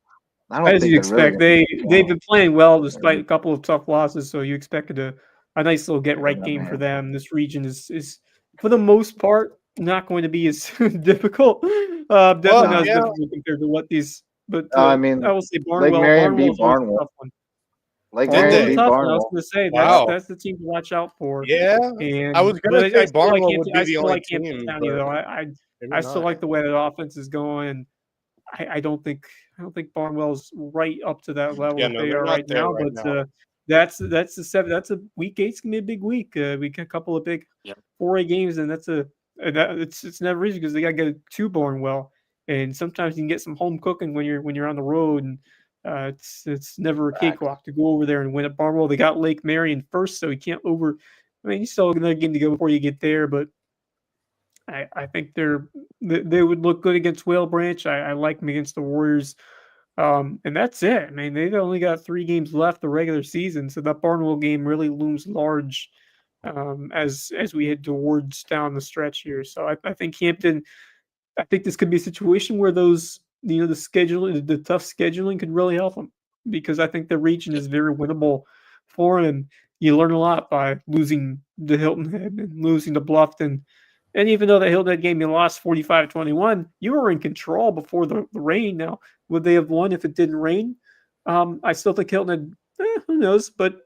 I don't As think you they're really expect, gonna be they've been playing well strong. despite a couple of tough losses. So you expected a nice little get right Yeah, game for man. them. This region is for the most part not going to be as difficult. Definitely Well, not as yeah. difficult compared to what these. But I mean, I will say Lake Marion beat Barnwell's always a Barnwell. tough one. Lake Did Marion they? Barnwell's a beat tough one. I was Barnwell. going to say Wow. that's the team to watch out for. Yeah. I was And gonna but say I still like Barnwell Hampton. would be I the still only like Hampton team, County but though. maybe I still not. like the way that offense is going. I don't think Barnwell's right up to that level Yeah, that no, they they're are not right there now. right But now. that's the seven. That's a week eight's gonna be a big week. We got a couple of big Yep. 4A games, and it's never easy because they got to go to Barnwell, and sometimes you can get some home cooking when you're on the road, and it's never a cakewalk to go over there and win at Barnwell. They got Lake Marion first, so you can't over. I mean, you still have another game to go before you get there, but I think they would look good against Whale Branch. I like them against the Warriors. And that's it. I mean, they've only got 3 games left the regular season, so that Barnwell game really looms large as we head towards down the stretch here. So I think Hampton. I think this could be a situation where those the scheduling, the tough scheduling, could really help them because I think the region is very winnable for them. You learn a lot by losing the Hilton Head and losing to Bluffton. And even though the Hilton Head game you lost 45-21, you were in control before the rain. Now, would they have won if it didn't rain? I still think Hilton Head, who knows? But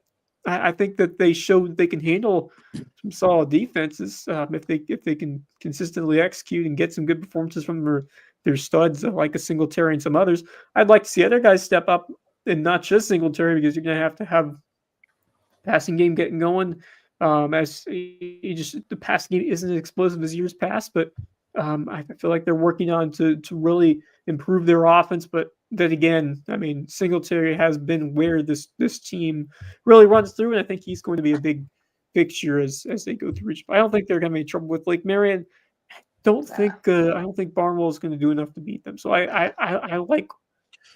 I think that they showed they can handle some solid defenses if they can consistently execute and get some good performances from their studs like a Singletary and some others. I'd like to see other guys step up and not just Singletary because you're going to have passing game getting going. As the passing game isn't as explosive as years past, but I feel like they're working on to really improve their offense. But then again, I mean, Singletary has been where this team really runs through, and I think he's going to be a big fixture as they go through. I don't think they're going to be in trouble with Lake Marion. I don't think Barnwell is going to do enough to beat them. So I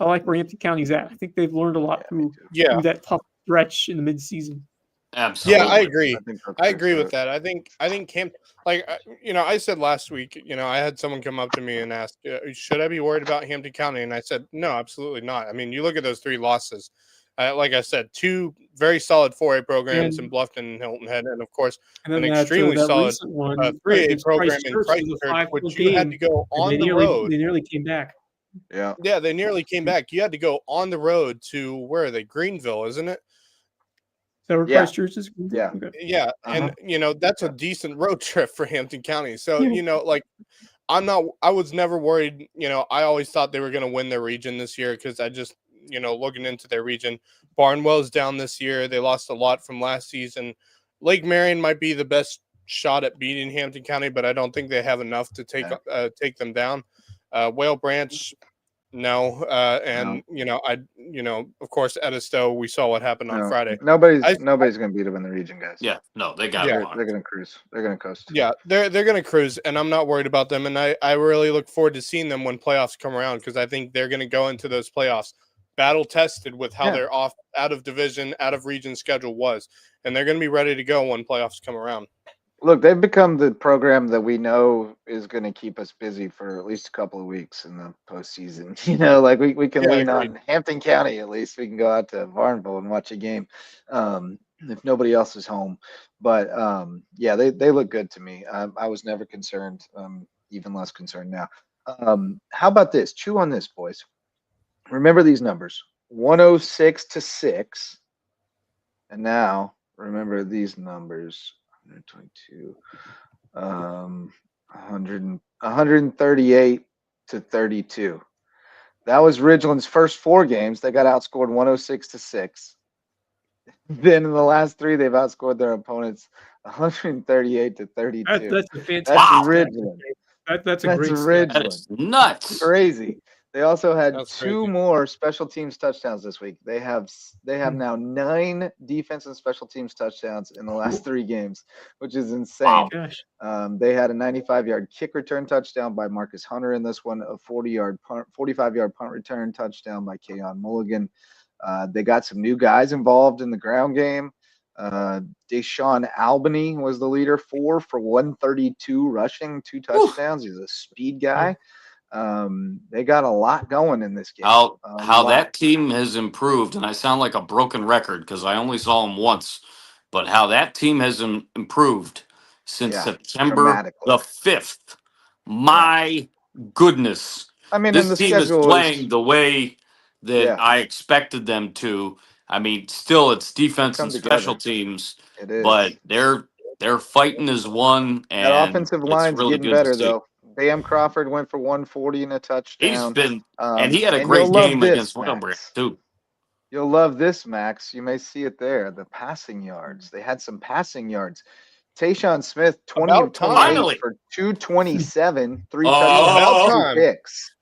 like where Hampton County's at. I think they've learned a lot through that tough stretch in the midseason. Absolutely. Yeah, I agree. I agree fair. with that. I think Camp, like I said last week, I had someone come up to me and ask, should I be worried about Hampton County? And I said, no, absolutely not. I mean, you look at those 3 losses. Like I said, 2 very solid 4A programs in Bluffton and Hilton Head, and of course, an extremely solid 3A program in Christchurch, which you had to go on the road. They nearly came back. Yeah, they nearly came back. You had to go on the road to where are they? Greenville, isn't it? So Christchurch is yeah. Okay. Yeah, and that's a decent road trip for Hampton County. So like I was never worried. I always thought they were going to win their region this year because I just looking into their region, Barnwell's down this year. They lost a lot from last season. Lake Marion might be the best shot at beating Hampton County, but I don't think they have enough to take them down. Whale Branch. No, and of course, Edisto. We saw what happened on Friday. Nobody's going to beat them in the region, guys. Yeah, no, they got They're going to cruise. They're going to coast. Yeah, they're going to cruise, and I'm not worried about them. And I really look forward to seeing them when playoffs come around because I think they're going to go into those playoffs battle tested with how their out of division, out of region schedule was, and they're going to be ready to go when playoffs come around. Look, they've become the program that we know is going to keep us busy for at least a couple of weeks in the postseason. Like we can lean on Hampton County at least. We can go out to Barnville and watch a game if nobody else is home. But they look good to me. I was never concerned. Even less concerned now. How about this? Chew on this, boys. Remember these numbers: 106-6, and now remember these numbers. 122, 138-32. That was Ridgeland's first 4 games. They got outscored 106-6. Then in the last 3, they've outscored their opponents 138 to 32. That's a fantastic That's Wow. stat. Ridgeland. That's a That's great stat. That Ridgeland. is nuts. Crazy. They also had That's two crazy. more special teams touchdowns this week. They have now 9 defense and special teams touchdowns in the last 3 games, which is insane. Wow. Gosh. They had a 95-yard kick return touchdown by Marcus Hunter in this one, a 45-yard punt return touchdown by Keon Mulligan. They got some new guys involved in the ground game. Deshaun Albany was the leader, 4 for 132 rushing, 2 touchdowns. He's a speed guy. They got a lot going in this game. How that team has improved, and I sound like a broken record because I only saw them once, but how that team has improved since September dramatically. the 5th. My goodness. I mean, and This the team is schedule playing the way that Yeah. I expected them to. I mean, still it's defense come and together. special teams, It is. but they're fighting as one, that and offensive it's line's really getting good to better see. though. Bam Crawford went for 140 and a He's touchdown. been, and he had a And great you'll love game this, against Whalebrand Max. too. You'll love this, Max. You may see it there. The passing yards. They had some passing yards. Tayshaun Smith, 20 of About time. 28 Finally. for 227, 3 Oh. touchdowns, About 2 time. picks.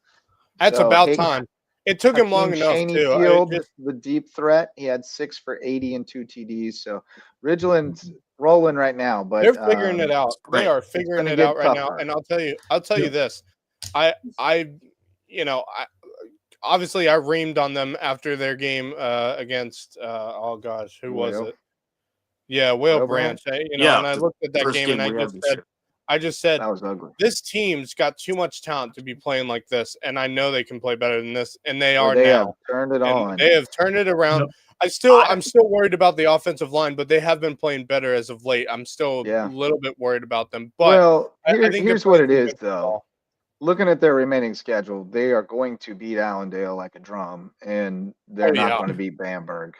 That's So, about Hayden- time. It took him long Hakeem enough Chaney too. Field, the deep threat. He had 6 for 80 and 2 TDs. So Ridgeland's rolling right now, but they're figuring it out. They great. are it's figuring gonna it get out right now. tougher. And I'll tell you this. I obviously I reamed on them after their game against oh gosh, who was Whale. it? Yeah, Whale Whale Branch. Branch? Yeah, And I the looked at that first game and game we had this year. I just said That was ugly. this team's got too much talent to be playing like this, and I know they can play better than this, and they Well, are they now. have turned it And on. they have turned it around. Yep. I'm still worried about the offensive line, but they have been playing better as of late. I'm still Yeah. a little bit worried about them. But Well, I think they're here's what playing it some is, good though. football. Looking at their remaining schedule, they are going to beat Allendale like a drum, and they're not yeah. going to beat Bamberg.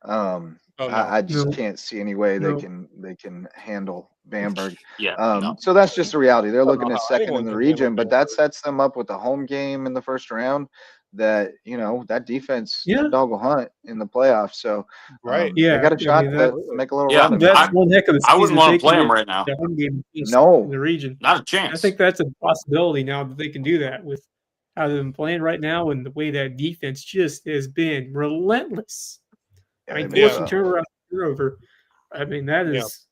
Oh, no. I just No. can't see any way No. they can handle Bamberg. Yeah, no. So that's just the reality. They're I don't looking know at how second anyone in the can handle region, but that Bamberg. sets them up with a home game in the first round. That that defense, Yeah. that dog will hunt in the playoffs. So Right. Yeah, they got a I shot mean, to that- make a little Yeah, run. in That's there. one heck of a I wouldn't season want if to play they them can right now. get that home game in No. the region. Not a I chance. think that's a possibility now that they can do that with how they've been playing right now and the way that defense just has been relentless. I mean, Yeah, forcing turnover. I mean, that Yeah. is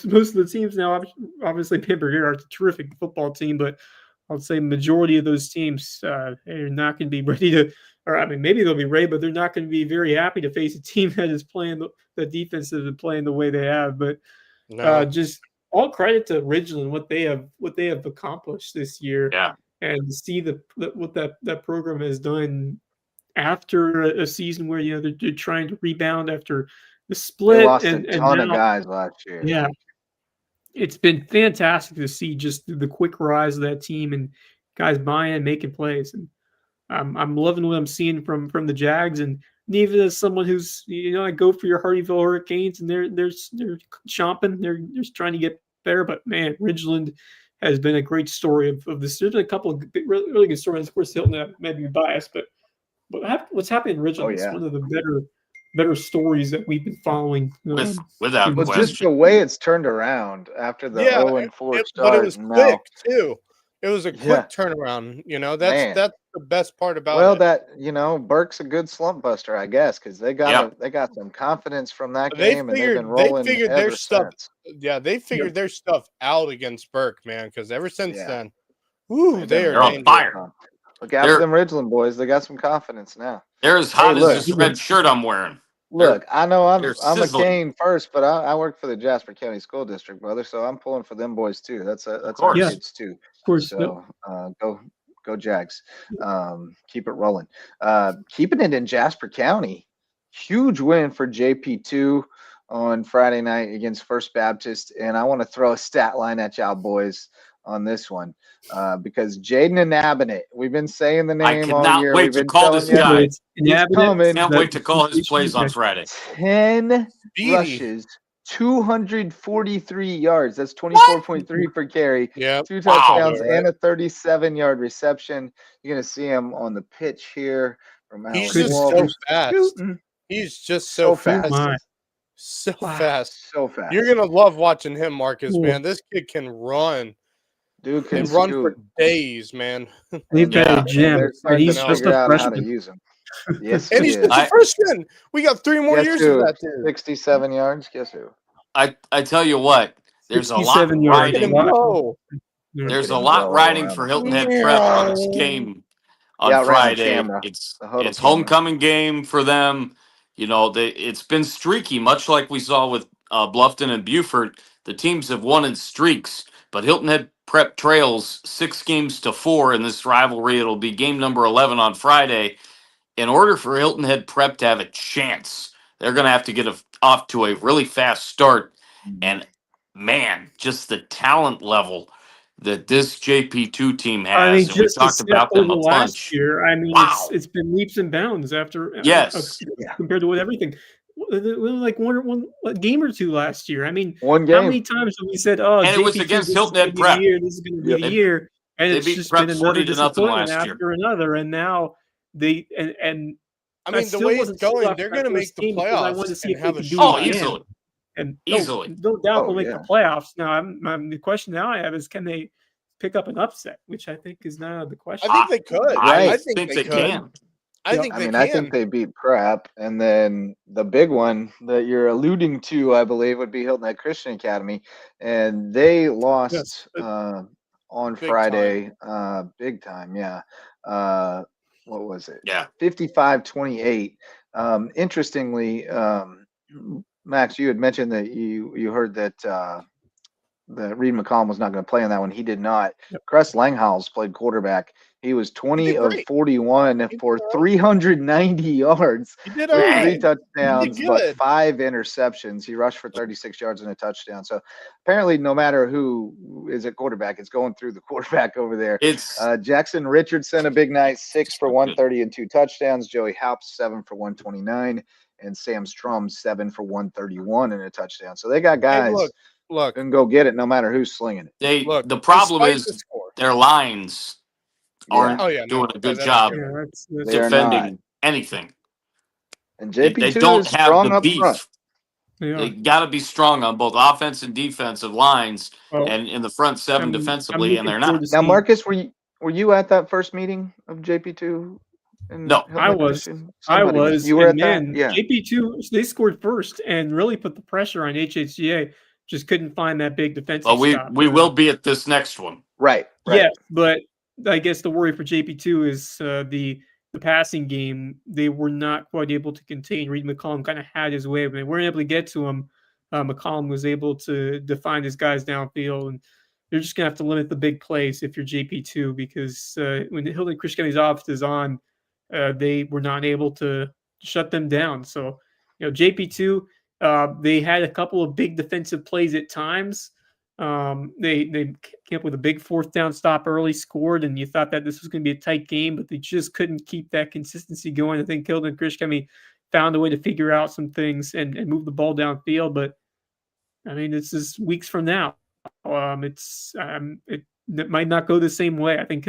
most of the teams now. Obviously, Bamberg are a terrific football team, but I'll say majority of those teams are not going to be ready to. Or I mean, maybe they'll be ready, but they're not going to be very happy to face a team that is playing the defense that is playing the way they have. But No. just all credit to Ridgeland what they have accomplished this year. Yeah. And to see what that program has done after a season where they're trying to rebound after the split. They lost and a ton of now- guys last year. Yeah, it's been fantastic to see just the quick rise of that team and guys buying, making plays, and I'm loving what I'm seeing from the Jags. And even as someone who's I go for your Hardyville Hurricanes, and they're chomping, they're just trying to get better. But man, Ridgeland has been a great story of this. There's been a couple of really, really good stories. Of course, Hilton may be biased, but what's happening in Ridgeland is one of the better stories that we've been following. Without Well, question. just the way it's turned around after the 0-4 start. But it was and quick now, too. It was a quick turnaround. Man. That's the best part about well, it. that Burke's a good slump buster, I guess, because they got some confidence from that They game, and they've figured been rolling their ever stuff. since. Yeah, they figured their stuff out against Burke, man. Because ever since Yeah. then, woo, They're on fire. Look out for them Ridgeland boys. They got some confidence now. They're as hot look. as this red shirt I'm wearing. Look, I know I'm they're a sizzling. Kane first, but I work for the Jasper County School District, brother. So I'm pulling for them boys too. That's our course. Yeah. kids too. Of course. So go Jags. Keep it rolling. Keeping it in Jasper County. Huge win for JP2 on Friday night against First Baptist, and I want to throw a stat line at y'all boys on this one because Jaden Inabinit, we've been saying the name all cannot year. wait We've to been call telling this you guy. he's coming. Can't wait to call his plays on Friday. 10 rushes, 243 yards. That's 24.3 per carry. Yeah, 2 touchdowns Wow. and a 37-yard reception. You're gonna see him on the pitch here from He's Alex just Walker. so fast. Shooting. He's just so fast. My. So Wow. fast. So fast. You're gonna love watching him, Marcus. Cool. Man, this kid can run Dude can and run for scoot. days, man. We've got Yeah. a gem, They're and starting he's to just figure a out how to freshman. use him. Yes, And he he's is. just a freshman. We got 3 more Guess years who? of that dude. 67 yards. Guess who? I tell you what, there's a lot 67 yards. Look at him riding. go. Yeah. There's Look a at him lot go all riding around for the Hilton field. Head prep on this game He on outran the Friday. camera, It's the huddle it's camera. homecoming game for them. You know, it's been streaky, much like we saw with Bluffton and Beaufort. The teams have won in streaks, but Hilton Head prep trails 6 games to 4 in this rivalry. It'll be game number 11 on Friday. In order for Hilton Head prep to have a chance, they're going to have to get off to a really fast start. And man, just the talent level that this JP2 team I mean, has, and we just a talked step about them over a last bunch. year. I mean, Wow. it's been leaps and bounds after Yes. compared to what everything. Like one a game or two last year. I mean, One how game. many times have we said, "Oh, And it was JP2, against this is Hilton going Head to be the prep. year. This is going to be Yep. the year," and They it's beat just prep been another 40-0 disappointment last year. after another. And now they and I I mean, the still way it's wasn't sold going, out they're for that going to first make the game because I wanted to playoffs see and if they have a could do Oh, it again. easily. And Easily. no doubt Oh, they'll make yeah. the playoffs. Now, the question now I have is, can they pick up an upset? Which I think is now the question. I think they could. Right. I think they could. can. I Yep. think I they mean, can. I think they beat Prep, and then the big one that you're alluding to, I believe, would be Hilton Head Christian Academy, and they lost Yes, on Big Friday, big time, yeah. What was it? Yeah. 55-28. Interestingly, Max, you had mentioned that you heard that that Reed McCollum was not going to play on that one. He did not. Yep. Cress Langhaus played quarterback. He was 20 of great. 41 did for all right. 390 yards He did with all 3 right. touchdowns, but good. 5 interceptions. He rushed for 36 yards and a touchdown. So apparently, no matter who is at quarterback, it's going through the quarterback over there. It's Jackson Richardson, a big night, 6 for 130 and 2 touchdowns. Joey Haupt, 7 for 129. And Sam Strum, 7 for 131 and a touchdown. So they got guys Look, who can go get it no matter who's slinging it. look. the problem despite the is score. their lines aren't Oh, yeah, no, doing a good that's job true. yeah, that's They are defending anything. And They JP2 don't is have strong the up front. beef. they They are. got to be strong on both offense and defensive lines, Well, and in the front 7 I'm defensively, and looking they're forward not. to Now, seeing. Marcus, were you at that first meeting of JP2? No. I was. You were And at that? man, Yeah. JP2, they scored first and really put the pressure on HHCA. Just couldn't find that big defensive Well, stop. we will be at this next one. Right. Yes, but I guess the worry for JP2 is the passing game. They were not quite able to contain. Reed McCollum kind of had his way, but they weren't able to get to him. McCollum was able to define his guys downfield, and you're just gonna have to limit the big plays if you're JP2 because when the Hilton Christian County's offense is on, they were not able to shut them down. So, JP2, they had a couple of big defensive plays at times. They came up with a big 4th down stop early, scored, and you thought that this was going to be a tight game, but they just couldn't keep that consistency going. I think Hilton Christian found a way to figure out some things and move the ball downfield. But I mean, this is weeks from now. It might not go the same way. I think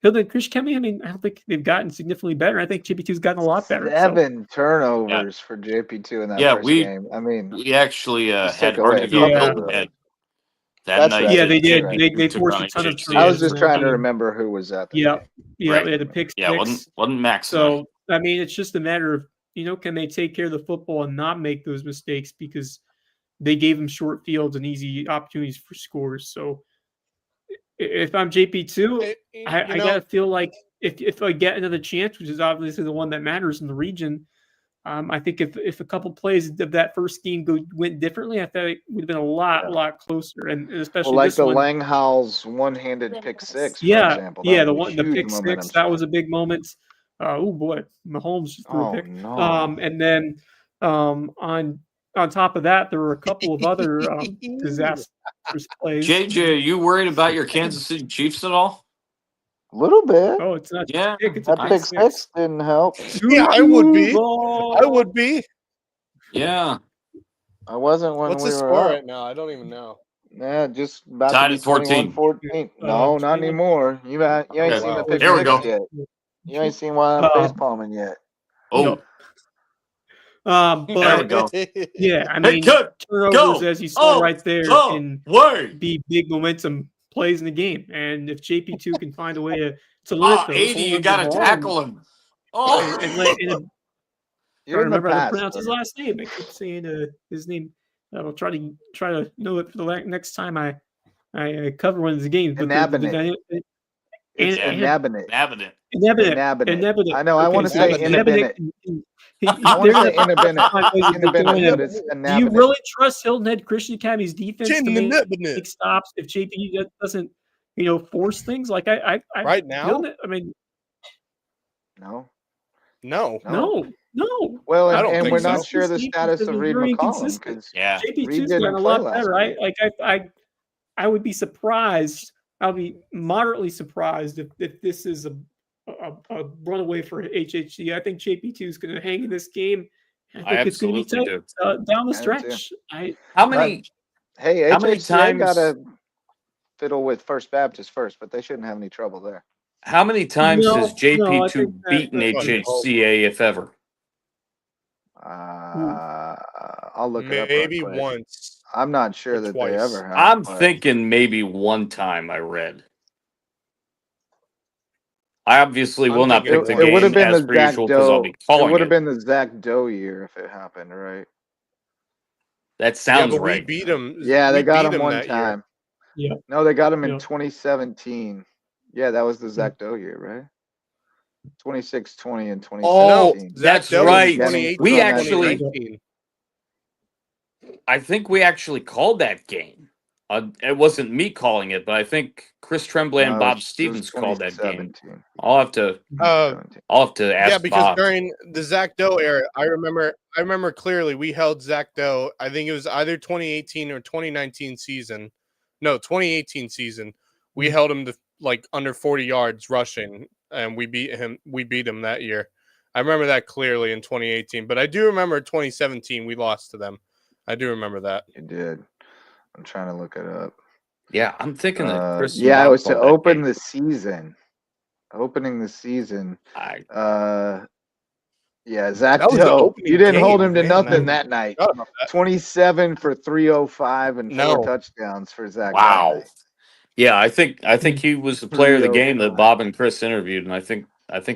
Hilton Christian County, I mean, I don't think they've gotten significantly better. I think JP2's gotten a lot better. 7 turnovers for JP2 in that first game. I mean, we actually just had take away hard to a go couple Hilton of Head that That's night. right. Yeah, they did. Right. They took forced on a ton of HHCA. turnovers. I was just trying to and- remember who was at the Yeah, game. yeah, Right. they had a pick Yeah, six. wasn't Max. So I mean, it's just a matter of can they take care of the football and not make those mistakes because they gave them short fields and easy opportunities for scores. So if I'm JP2, I gotta feel like if I get another chance, which is obviously the one that matters in the region, I think if a couple plays of that first game went differently, I thought it would have been a lot closer, and especially Well, like this the one. Langhals one-handed pick 6, for Yeah, example. yeah, That was a the huge pick momentum 6 that was swing. a big moment. Oh boy, Mahomes just threw a Oh, pick. no. And then on top of that, there were a couple of other disastrous plays. JJ, are you worried about your Kansas City Chiefs at all? A little bit. Oh, it's not Yeah. pick, it's a That pick pick 6. 6 didn't help. Yeah, I would be. Duval. I would be. Yeah. I wasn't when What's we the were score up. right now? I don't even know. Yeah, just about Tied to be at 14. 21-14. No, not 21. anymore. You ain't Okay. seen the Wow. pick There we 6 go. yet. You ain't seen why I'm face palming yet. Oh, There we But go. yeah, I Hey, mean, kid, turnovers, go. as you saw Oh, right there, oh, can wait. be big momentum plays in the game. And if JP2 can find a way to limit Oh, those, 80, hold you on to got the to ball, tackle him. Oh. and You're in trying to the remember how to past. pronounce his last name. I keep saying his name. I'll try to know it for the next time I cover one of the games. But the guy, It's and Inabinate. Inabinate. Inabinate. I know. I want to say Inabinate. Inabinate. I want to say Inabinate, but it's Do you Inabinate. really trust Hilton Head Christian Academy's defense to make Inabinate. stops if JP doesn't, force things? Like I Right now? I mean, No. No. no. Well, I don't and think we're so. not sure the status of Reed McCollum because Yeah. Reed JP2's didn't gotten a play lot last better. week. I would be surprised. I'll be moderately surprised if this is a runaway for HHC. I think JP2 is going to hang in this game. I think it's going to be absolutely tight down the I do stretch. How many Hey, How many HHCA got times- to fiddle with First Baptist first, but they shouldn't have any trouble there. How many times No, has I JP2 think that- beaten that's fine. HHCA, if ever? I'll look it up. Maybe Real quick. once. I'm not sure or that twice. they ever have. I'm but thinking maybe one time I read. I obviously will not thinking pick the it would have game been as the per Zach usual because I'll Doe. be It calling would have it. been the Zach Doe year if it happened, right? That Yeah, sounds but we right. beat them. Yeah, they got him one that year. time. Yeah. No, they got him in Yeah. 2017. Yeah, that was the Zach Doe year, right? 26-20 and Oh, 2017. Zach that's Doe was right. 2018, We actually, 2019. I think we actually called that game. It wasn't me calling it, but I think Chris Tremblay and No, Bob it was Stevens called that game. 2017. I'll have to ask Yeah, because Bob. during the Zach Doe era, I remember clearly we held Zach Doe. I think it was either 2018 or 2019 season. No, 2018 season. We held him to like under 40 yards rushing, and we beat him that year. I remember that clearly in 2018, but I do remember 2017 we lost to them. I do remember that. You did. I'm trying to look it up. Yeah, I'm thinking that Chris. Yeah, it Bob was to called that open game. the season. Opening the season. Yeah, Zach That was the Doe. opening You didn't hold game, him to man. nothing that night. Forgot about that. 27 for 305 and No. 4 touchdowns for Zach. Wow. That night. Yeah, I think he was the player of the game that 305. Bob and Chris interviewed, and I think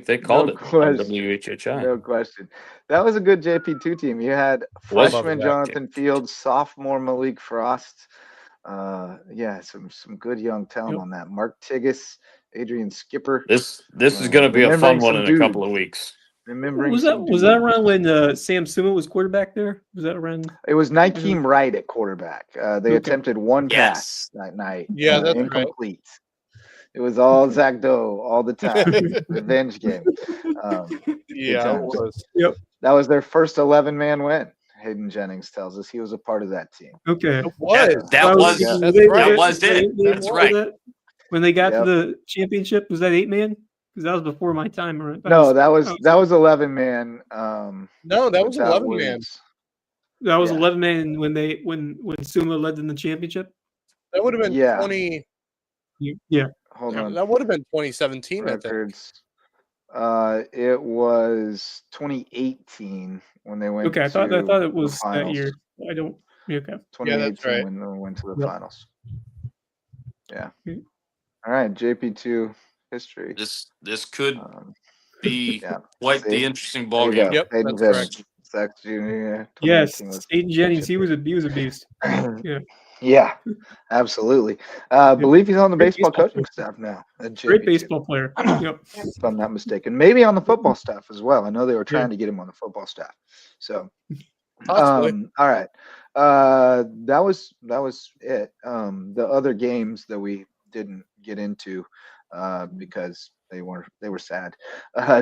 they called No it on question. WHHI. No question. That was a good JP2 team. You had Was freshman that Jonathan Fields, sophomore Malik Frost. Yeah, some good young talent on that. Mark Tigas, Adrian Skipper. This is going to be a fun remembering one some in a couple dudes. of weeks. Remembering Was some that dudes. around when Sam Suma was quarterback there? Was that around? It was Nykeem Wright at quarterback. They attempted one pass that night. Yeah, that's right. incomplete. It was all Zach Doe all the time. Revenge game. Yeah, it was. Yep. That was their first 11-man win. Hayden Jennings tells us he was a part of that team. Okay. It was. That was That's right. it. That's right. When they got to the championship, was that 8-man? Because that was before my time. Right? No, that was 11-man. No, that was without 11-man. Williams. That was Yeah. 11-man when Suma led in the championship. That would have been Yeah. 20. Yeah. Hold on. That would have been 2017. Records. It was 2018 when they went. Okay, I thought it was the that finals. year. I don't. Okay. 2018 Yeah, that's right. when they went to the Yep. finals. Yeah. Mhm. All right, JP2 history. This could be Yeah. quite See? the interesting There ball you game. go. Yep, Hayden that's Jennings, Zach Jr. Yes, 2018 was- Aiden Jennings. He was a beast. Yeah. Yeah, absolutely. Believe he's on the Great baseball baseball coaching player. staff now. At Great JP2, baseball player. Yep. if I'm not mistaken. Maybe on the football staff as well. I know they were trying to get him on the football staff. So, Possibly. all right. That was it. The other games that we didn't get into because they were sad.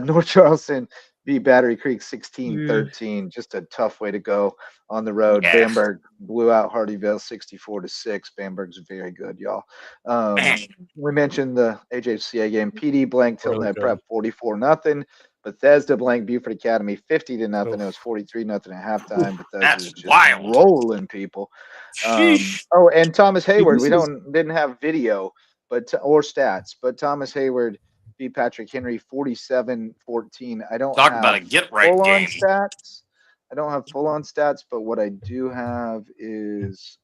North Charleston beat Battery Creek 16-13. Just a tough way to go on the road. Yeah. Bamberg blew out Hardyville 64-6. Bamberg's very good, y'all. We mentioned the HHCA game. PD blanked Hilton Head Prep 44-0. Bethesda blanked Buford Academy 50-0. It was 43-0 at halftime. Bethesda That's was just wild. rolling people. Sheesh. And Thomas Hayward. We this is- didn't have video, or stats, but Thomas Hayward beat Patrick Henry 47-14. I don't Talk have about a get-right full-on game. stats, I don't have full on stats, but what I do have is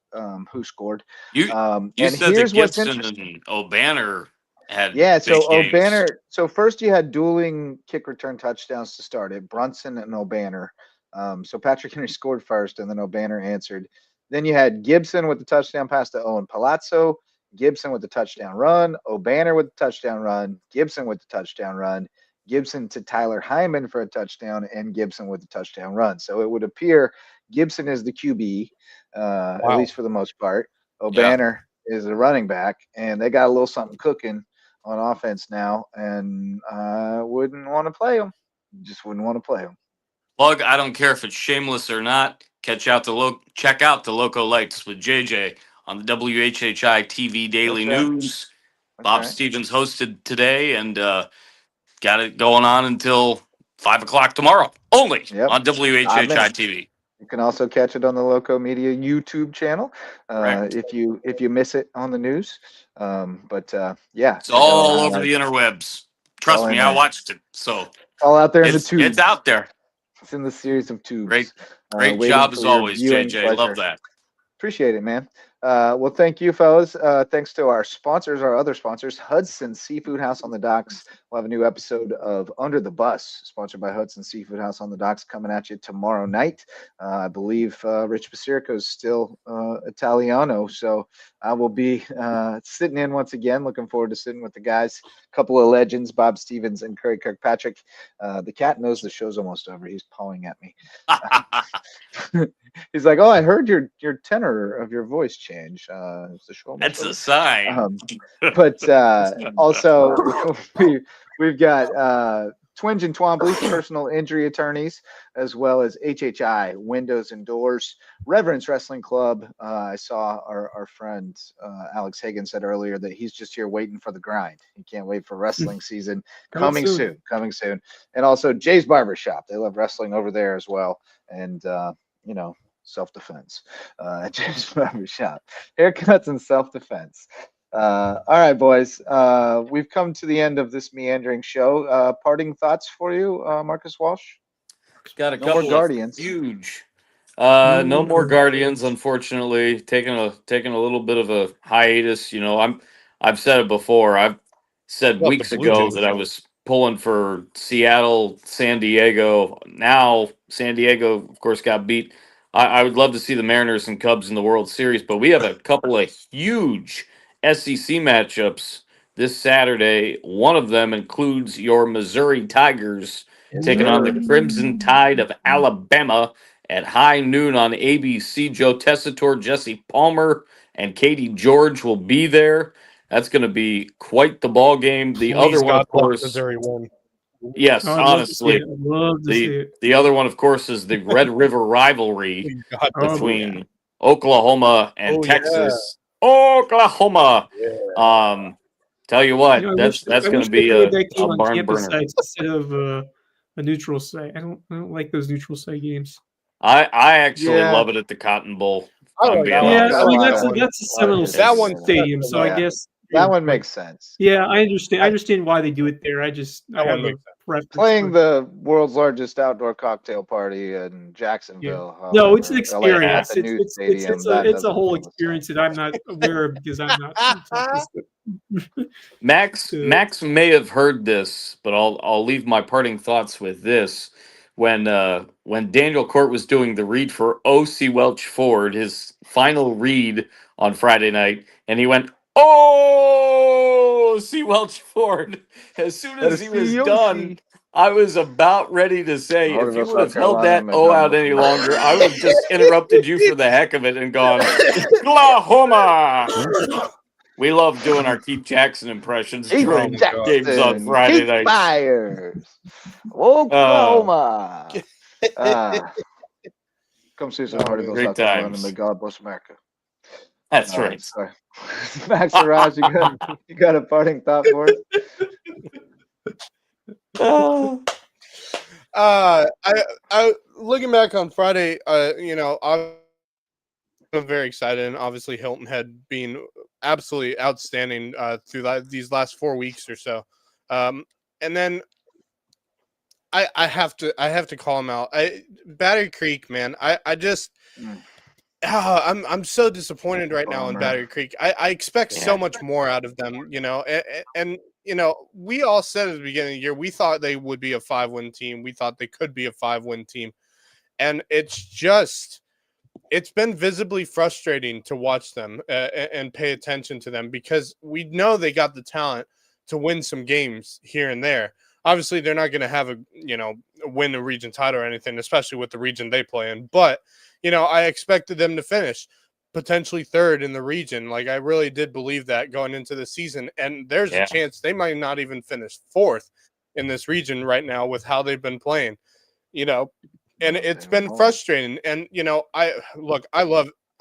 who scored. You you And said that here's what's Gibson interesting. and O'Banner had Yeah, big so games. O'Banner. So first you had dueling kick return touchdowns to start it, Brunson and O'Banner. So Patrick Henry scored first, and then O'Banner answered. Then you had Gibson with the touchdown pass to Owen Palazzo, Gibson with the touchdown run, O'Banner with the touchdown run, Gibson with the touchdown run, Gibson to Tyler Hyman for a touchdown, and Gibson with the touchdown run. So it would appear Gibson is the QB, at least for the most part. Yeah. O'Banner is a running back, and they got a little something cooking on offense now, and I wouldn't want to play them. Just wouldn't want to play them. Plug, I don't care if it's shameless or not. Check out the Loco Lights with JJ on the WHHI TV Daily That's right. News. That's Bob right. Stevens hosted today and got it going on until 5 o'clock tomorrow, only Yep. on 5 WHHI minutes. TV. You can also catch it on the Loco Media YouTube channel Correct. if you miss it on the news. But yeah, It's check out all the over the highlights. interwebs. It's all Trust in me, I there. watched it. So It's all out there in the it's tubes. out there. It's in the series of tubes. Great Waiting job for as your always, viewing JJ. pleasure. Love that. Appreciate it, man. Well, thank you, fellas. Thanks to our sponsors, our other sponsors, Hudson Seafood House on the Docks. We'll have a new episode of Under the Bus, sponsored by Hudson Seafood House on the Docks, coming at you tomorrow night. I believe Rich Basirico is still Italiano, so I will be sitting in once again. Looking forward to sitting with the guys. A couple of legends, Bob Stevens and Curry Kirkpatrick. The cat knows the show's almost over. He's pawing at me. He's like, "Oh, I heard your tenor of your voice change. Is the show almost That's over?" a sign. But also we've got Twinge and Twombly's personal injury attorneys, as well as HHI Windows and Doors, Reverence Wrestling Club. I saw our friend Alex Hagan said earlier that he's just here waiting for the grind. He can't wait for wrestling season coming soon. And also Jay's Barbershop. They love wrestling over there as well. And self-defense. Jay's Barbershop. Haircuts and self-defense. All right, boys. We've come to the end of this meandering show. Parting thoughts for you, Marcus Walsh? Got a No more couple Guardians. of huge. No No more more Guardians, unfortunately. Taking a little bit of a hiatus. I've said it before. I've said What, the weeks Blue ago Jays? that I was pulling for Seattle, San Diego. Now San Diego, of course, got beat. I would love to see the Mariners and Cubs in the World Series, but we have a couple of huge SEC matchups this Saturday. One of them includes your Missouri Tigers taking on the Crimson Tide of Alabama at high noon on ABC. Joe Tessitore, Jesse Palmer, and Katie George will be there. That's going to be quite the ball game. The other Please, one, God, of let course, Missouri win. yes, I'd love to see honestly, it. I'd love to see it. the other one, of course, is the Red River rivalry Please, God, Oh, between Oklahoma and Texas. Oklahoma. yeah. Tell you what, I that's wish going they to be played that game a on barn campus burner. sites instead of a neutral site. I don't like those neutral site games. I actually Yeah. love it at the Cotton Bowl. I I'm like being that one. Yeah, honest. I mean like that's that a one. that's a Seminole That one- stadium, so I Yeah. guess That one but- makes sense. Yeah, I understand. I understand why they do it there. I That one have a makes sense. preference. Playing for- the world's largest outdoor cocktail party in Jacksonville. No, it's an however, like, experience. at the new It's stadium, that it's a doesn't whole feel the same. experience that I'm not aware of because I'm not from Texas. Max may have heard this, but I'll leave my parting thoughts with this. When Daniel Court was doing the read for O.C. Welch Ford, his final read on Friday night, and he went, "Oh, C. Welch Ford." As soon as he was done, I was about ready to say, if you would have held that O out any longer, I would have just interrupted you for the heck of it and gone, "Oklahoma." We love doing our Keith Jackson impressions Keith during games on Jackson, Friday Keith nights. Byers, Oklahoma. Come see some Hardy Bills Great out there, times. and may God bless America. That's right. Sorry. Max Raj, you got a parting thought for us? I looking back on Friday, I'm very excited, and obviously Hilton Head being absolutely outstanding through these last 4 weeks or so. And then I have to call him out. Battery Creek, man. I just I'm so disappointed right now in Battery Creek. I expect so much more out of them, and we all said at the beginning of the year we thought they would be a 5-win team. We thought they could be a 5-win team, and it's been visibly frustrating to watch them and pay attention to them because we know they got the talent to win some games here and there. Obviously, they're not going to have win a region title or anything, especially with the region they play in. But, I expected them to finish potentially third in the region. Like, I really did believe that going into the season. And there's a chance they might not even finish fourth in this region right now with how they've been playing, and it's been frustrating. And, I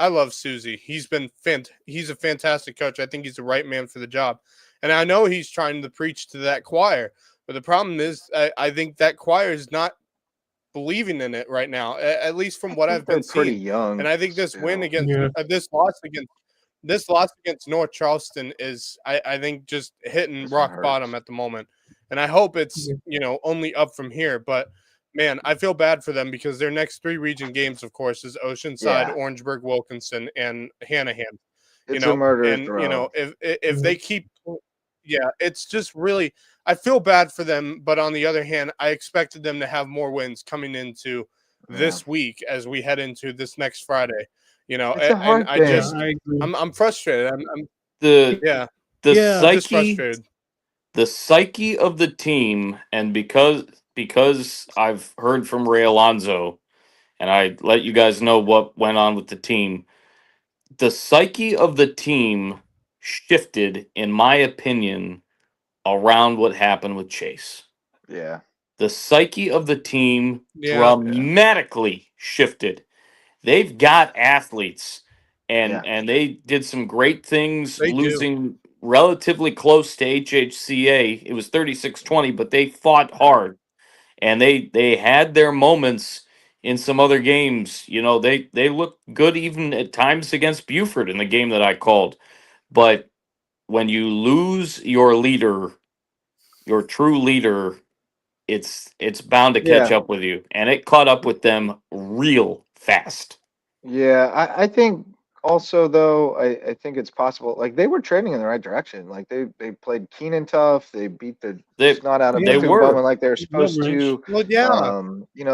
love Susie. He's a fantastic coach. I think he's the right man for the job. And I know he's trying to preach to that choir. But the problem is, I think that choir is not believing in it right now, at least from what I've been seeing. Pretty young, and I think this win against this loss against North Charleston is, I think, just hitting rock bottom at the moment. And I hope it's only up from here. But man, I feel bad for them because their next 3 region games, of course, is Oceanside, Orangeburg, Wilkinson, and Hanahan. It's a murderer's row. If they keep, it's just really. I feel bad for them, but on the other hand, I expected them to have more wins coming into this week as we head into this next Friday. It's a hard thing. I'm frustrated. The psyche of the team, and because I've heard from Ray Alonso, and I let you guys know what went on with the team. The psyche of the team shifted, in my opinion, around what happened with Chase. Yeah. The psyche of the team dramatically shifted. They've got athletes, and they did some great things, losing relatively close to HHCA. It was 36-20, but they fought hard, and they had their moments in some other games. They looked good even at times against Buford in the game that I called. But when you lose your leader, your true leader, it's bound to catch up with you, and it caught up with them real fast. Yeah, I think also though, I think it's possible. Like they were trending in the right direction. Like they played keen and tough. They beat the snot out of Bethune-Bowman like they were supposed to. Well,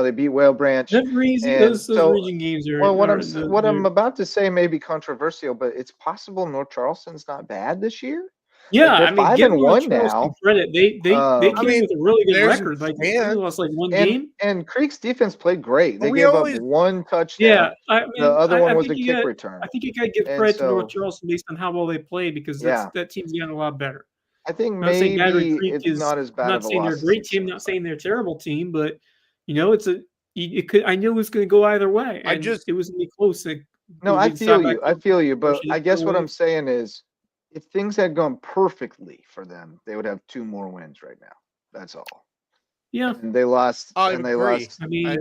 they beat Whale Branch. Those region games are. Well, what I'm about to say may be controversial, but it's possible North Charleston's not bad this year. Yeah, like give Charleston now. Credit. They came with a really good record. Like they lost like one game. And Creek's defense played great. They gave up one touchdown. Yeah, the other one was a kick return. I think you got to give credit to North Charleston based on how well they played because that team's gotten a lot better. I think maybe it's not as bad. I'm not saying they're a great team. Not saying they're a terrible team, but it could. I knew it was going to go either way. And it was going to be close. I feel you. But I guess what I'm saying is, if things had gone perfectly for them, they would have 2 more wins right now. That's all. Yeah. And they lost. I lost. I mean, and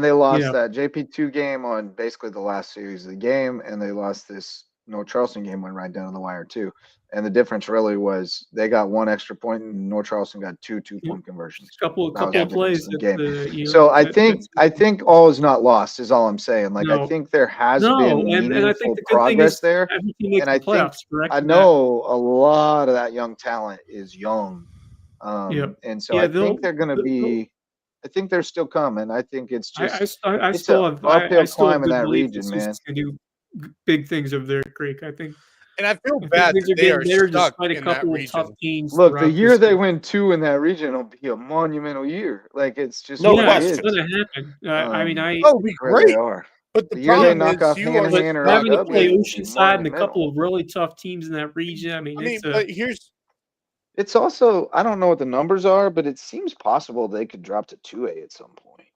they lost that JP2 game on basically the last series of the game, and they lost this North Charleston game, went right down to the wire too. And the difference really was they got 1 extra point, and North Charleston got 2 2-point conversions. Couple of plays. So I think all is not lost. Is all I'm saying. Like I think there has been meaningful progress there, and I know a lot of that young talent is young, and so I think they're going to be. I think they're still coming. I think it's just I still have uphill climb in that region, man. Do big things over there at Creek. I think. And I feel bad that they are stuck in that region. Look, the year they win 2 in that region will be a monumental year. Like it's just it's going to happen. It'll be great. But the problem is having to play Oceanside and a couple of really tough teams in that region. It's also, I don't know what the numbers are, but it seems possible they could drop to 2A at some point.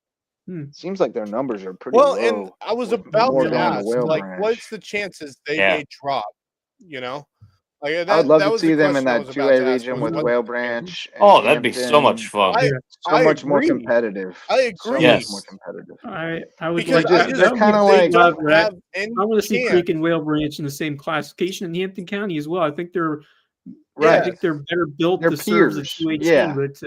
It seems like their numbers are pretty low. And I was about to ask, what's the chances they may drop? Like I would love to see them in that 2A region with Whale Branch. And that'd be so much fun. So much more competitive. I agree. So much more competitive. I would because they're kind of like. I want to see Creek and Whale Branch in the same classification in Hampton County as well. I think they're. I think they're better built to serve the 2A team, but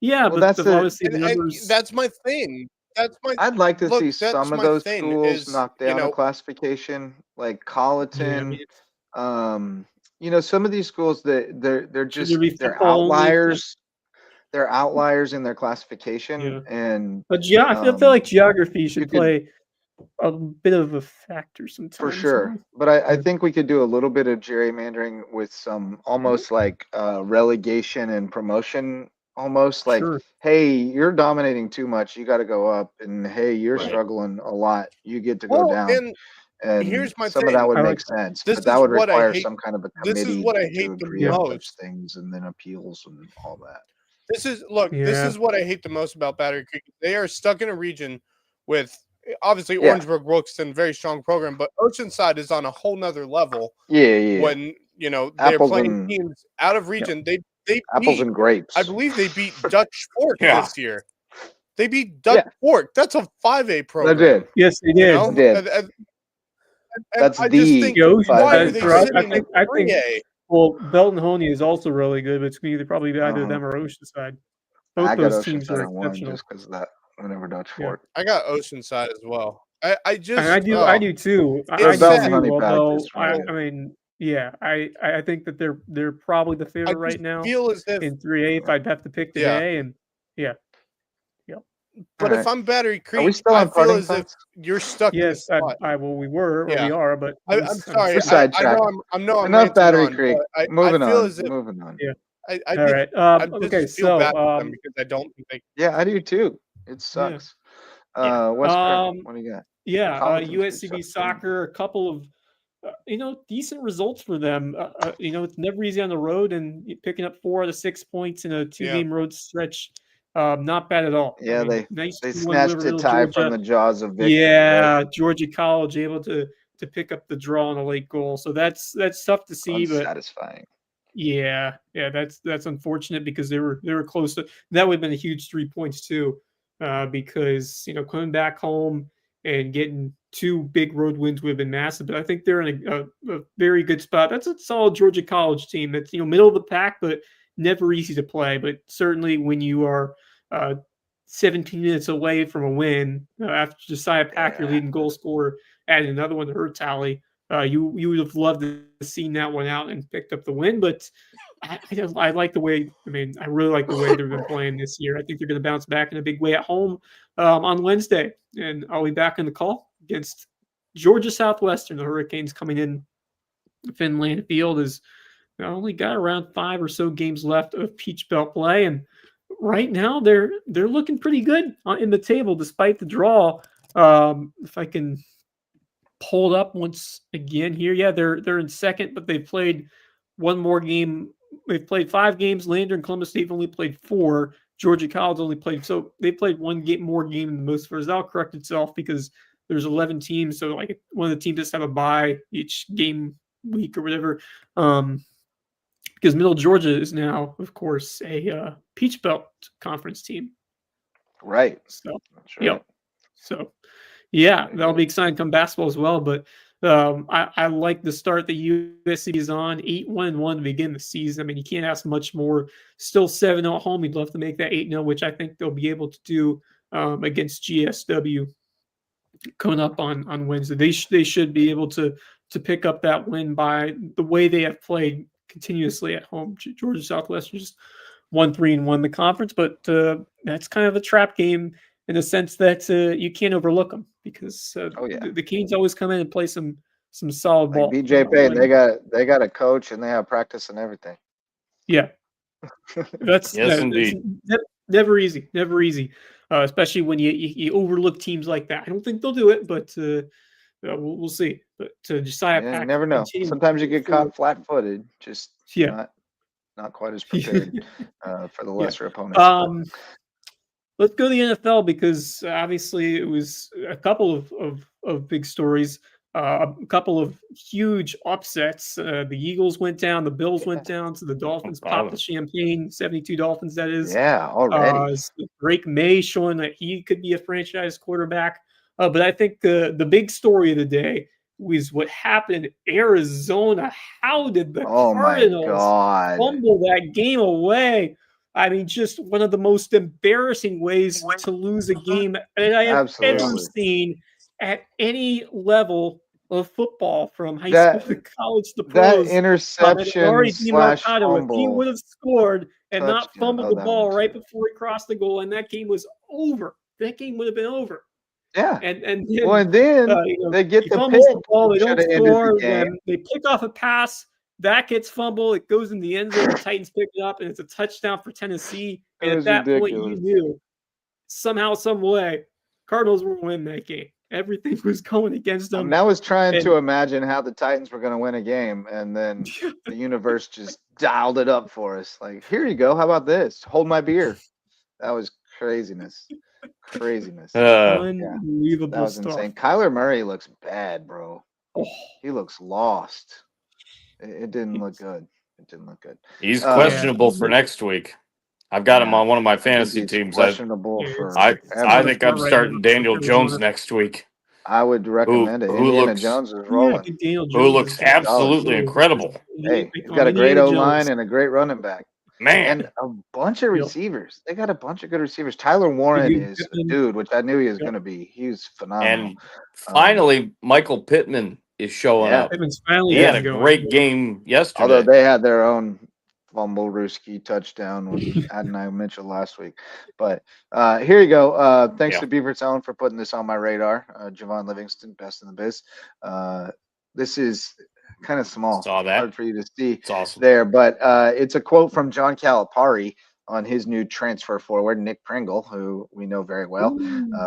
Yeah, Well, but that's the. obviously the And numbers. that's my thing. That's my I'd like to see look. some That's of my those thing. schools Is knock down a classification, like Yeah, I Colleton. mean, Some of these schools that they're should there just be they're football only? outliers. They're outliers in their classification, Yeah, and but I feel like geography you should could play a bit of a factor for sometimes. sure. But I Yeah. think we could do a little bit of gerrymandering with some almost like relegation and promotion. Almost like, Sure. hey, you're dominating too much. You got to go up, and hey, you're Right. struggling a lot. You get to go well, down. and And here's my some of that thing. would I make like that. sense, This but that is would what I require hate. some kind of a This is committee what I to hate the agree Yeah. on most. such things, and then appeals and all that. This is Yeah. what I hate the most about Battery Creek. They are stuck in a region with obviously Yeah. Orangeburg Wilkeston, very strong program, but Oceanside is on a whole nother level Yeah. when they're Apples playing and teams out of region. They apples beat, and grapes. I believe they beat Dutch Fork Yeah. this year. They beat Dutch Fork. That's a 5A They program. did. Yes, they You did. know? They did. And That's I just the think, The Ocean why five are A they for us, sitting in I think 3A? well, Belton Honey is also really good, but it's probably either Uh-huh. them or Oceanside. Both I got those teams Oceanside are on one exceptional. just because of that. Whenever Dutch Yeah. Fork. I got Oceanside as well. I just And I do too. It's I do Belton sad. Honey too. Paddock Although is really I good. mean, yeah, I think that they're probably the I favorite just right now feel as if in 3A. If I'd have to pick Yeah. today, and yeah, But All if right. I'm Battery Are we Creek, still I on feel parting as if thoughts? you're stuck in a yes, spot. well, we were or we Yeah. are, but I'm sorry. We're I sidetracked. know I'm Enough ranting Battery on, Creek. but I Moving feel on. as if Moving on. yeah. I All just right. I Okay. just feel bad for So them because I don't think they Yeah, I do too. It yeah. sucks. Yeah. Wes Craig, what do you got? Yeah. Colleton's pretty USCB sucky too. soccer, a couple of decent results for them. It's never easy on the road, and picking up 4 out of 6 points in a 2-game road stretch, not bad at all. Yeah, I mean, nice they 2-1 snatched a Liverpool, tie from Georgia. the jaws of victory. Yeah, Right? Georgia College able to pick up the draw on a late goal. So that's tough to see, but Unsatisfying. yeah, that's unfortunate because they were close to that. Would have been a huge 3 points too, because coming back home and getting 2 big road wins would have been massive. But I think they're in a very good spot. That's a solid Georgia College team. That's middle of the pack, but never easy to play. But certainly when you are 17 minutes away from a win after Josiah Pack, your leading goal scorer, added another one to her tally. You would have loved to have seen that one out and picked up the win, but I like the way. I mean, I really like the way they've been playing this year. I think they're going to bounce back in a big way at home on Wednesday, and I'll be back in the call against Georgia Southwestern. The Hurricanes coming in Finland Field is only got around 5 or so games left of Peach Belt play, and right now they're looking pretty good in the table despite the draw. If I can pull it up once again here, yeah, they're in second, but they've played one more game. They've played 5 games. Lander and Columbus State only played 4. Georgia College only played, so they played one more game than most. For that'll correct itself because there's 11 teams, so like one of the teams just have a bye each game week or whatever. Because Middle Georgia is now, of course, a Peach Belt conference team. Right. So, That's right. So, yeah, that'll be exciting come basketball as well. But I like the start that USC is on, 8-1-1 to begin the season. I mean, you can't ask much more. Still 7-0 at home. We'd love to make that 8-0, which I think they'll be able to do against GSW coming up on Wednesday. They should be able to pick up that win by the way they have played continuously at home. Georgia Southwestern just 1-3 and won the conference, but that's kind of a trap game in the sense that you can't overlook them because the Canes always come in and play some solid ball. BJ Payne, they got a coach and they have practice and everything. Yeah, that's yes, indeed. Never easy, especially when you overlook teams like that. I don't think they'll do it, but we'll see. But Josiah Pack, you never know. Sometimes you get caught flat-footed, just not quite as prepared for the lesser opponents. Let's go to the NFL because obviously it was a couple of big stories, a couple of huge upsets. The Eagles went down, the Bills went down, so the Dolphins popped the champagne. 72 Dolphins, that is. Yeah, already. Drake May showing that he could be a franchise quarterback. But I think the big story of the day was what happened in Arizona. How did the Cardinals fumble that game away? I mean, just one of the most embarrassing ways to lose a game that I have ever Absolutely. seen at any level of football, from high That school to college to that pros. And interception Laurie / DiMarcado, if he fumble would have scored and not touchdown. fumbled Oh, the that ball one right too. before he crossed the goal, and that game was over. That game would have been over. Yeah. And Well, then and then they get he the fumbles pick. the ball, they Should don't have ended the score, game. then they pick off a pass, that gets fumbled, it goes in the end zone, the Titans pick it up, and it's a touchdown for Tennessee. It And at was that point, you ridiculous. knew somehow, some way, Cardinals were going to win that game. Everything was going against I them. mean, I was trying And to imagine how the Titans were going to win a game, and then the universe just dialed it up for us. Like, here you go. How about this? Hold my beer. That was craziness. Craziness. Yeah, unbelievable that was stuff. insane. Kyler Murray looks bad, bro. Oh, He looks lost. It didn't look good. It didn't look good. He's Um, questionable for next week. I've got him yeah, on one of my I think fantasy he's teams. questionable Yeah, for I ever. think I'm right starting now. Daniel Arizona. Jones next week. I would recommend it. Who Indiana looks Jones is Yeah, I rolling. think Daniel who Jones looks is absolutely really- incredible. Hey, he's got a great Indiana O-line Jones. and a great running back. Man, And a bunch of Yep. receivers. They got a bunch of good receivers. Tyler Warren do. is a Pittman. dude, which I knew he was Yep. going to be. He was phenomenal. and finally, Michael Pittman is showing Yeah. up. Pittman's finally He had a getting going. great game yesterday. Although they had their own fumble Ruski touchdown with Adonai Mitchell last week. But here you go. Thanks Yeah. to Beaver's Own for putting this on my radar. Javon Livingston, best in the biz. This is kind of small. Saw that. Hard for you to see It's awesome. there, but it's a quote from John Calipari on his new transfer forward, Nick Pringle, who we know very well,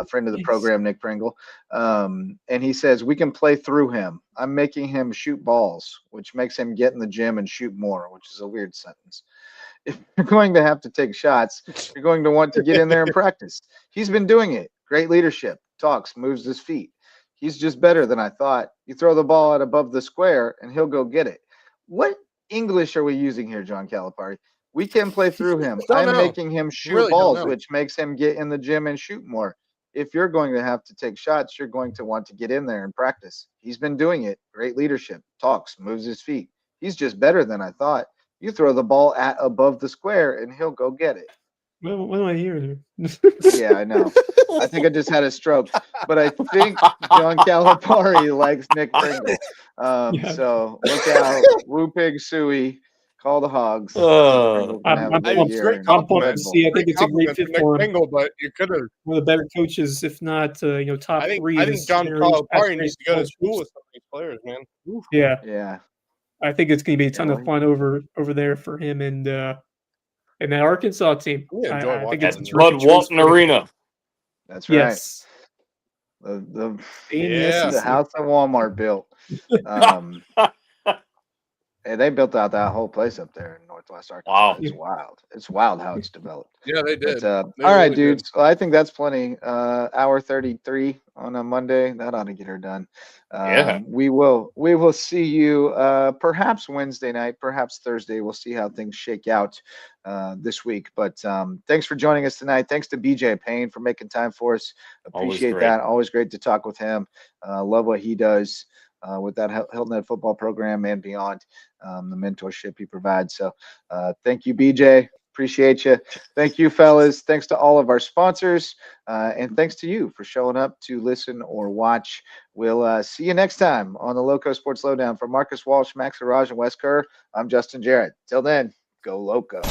friend of the Yes. program, Nick Pringle. And he says, we can play through him. I'm making him shoot balls, which makes him get in the gym and shoot more, which is a weird sentence. If you're going to have to take shots, you're going to want to get in there and practice. He's been doing it. Great leadership, talks, moves his feet. He's just better than I thought. You throw the ball out above the square and he'll go get it. What English are we using here, John Calipari? We can play through him. Don't I'm know. making him shoot Really don't balls, know. which makes him get in the gym and shoot more. If you're going to have to take shots, you're going to want to get in there and practice. He's been doing it. Great leadership, talks, moves his feet. He's just better than I thought. You throw the ball at above the square and he'll go get it. What am I hearing here? Yeah, I know. I think I just had a stroke, but I think John Calipari likes Nick Pringle. Yeah. So look out, Woo Pig Suey, call the Hogs. Uh, I'm pumped to see. I think it's a great fit for him. Pringle, but you could have. One of the better coaches, if not top I think three. I in think this John generation. Calipari needs to go to school with some of these players, man. Oof. Yeah, Yeah. I think it's going to be a ton Yeah, of fun over there for him and that Arkansas team. Yeah, enjoy I think watching it's a them. terrific Bud choice Walton for him. Arena. That's right. Yes. The Yeah. the house that Walmart built. And they built out that whole place up there in Northwest Arkansas. Wow. It's wild. It's wild how it's developed. Yeah, they did. But, They all right, really did. dudes. Well, I think that's plenty. Hour 33 on a Monday. That ought to get her done. Yeah. We will see you perhaps Wednesday night, perhaps Thursday. We'll see how things shake out this week. But thanks for joining us tonight. Thanks to BJ Payne for making time for us. Always Appreciate great. that. Always great to talk with him. Love what he does with that Hilton Head football program and beyond, the mentorship he provides. So thank you, BJ. Appreciate you. Thank you, fellas. Thanks to all of our sponsors. And thanks to you for showing up to listen or watch. We'll see you next time on the LowcoSports Lowdown. For Marcus Walsh, Max Haraj, and Wes Kerr, I'm Justin Jarrett. Till then, go Loco.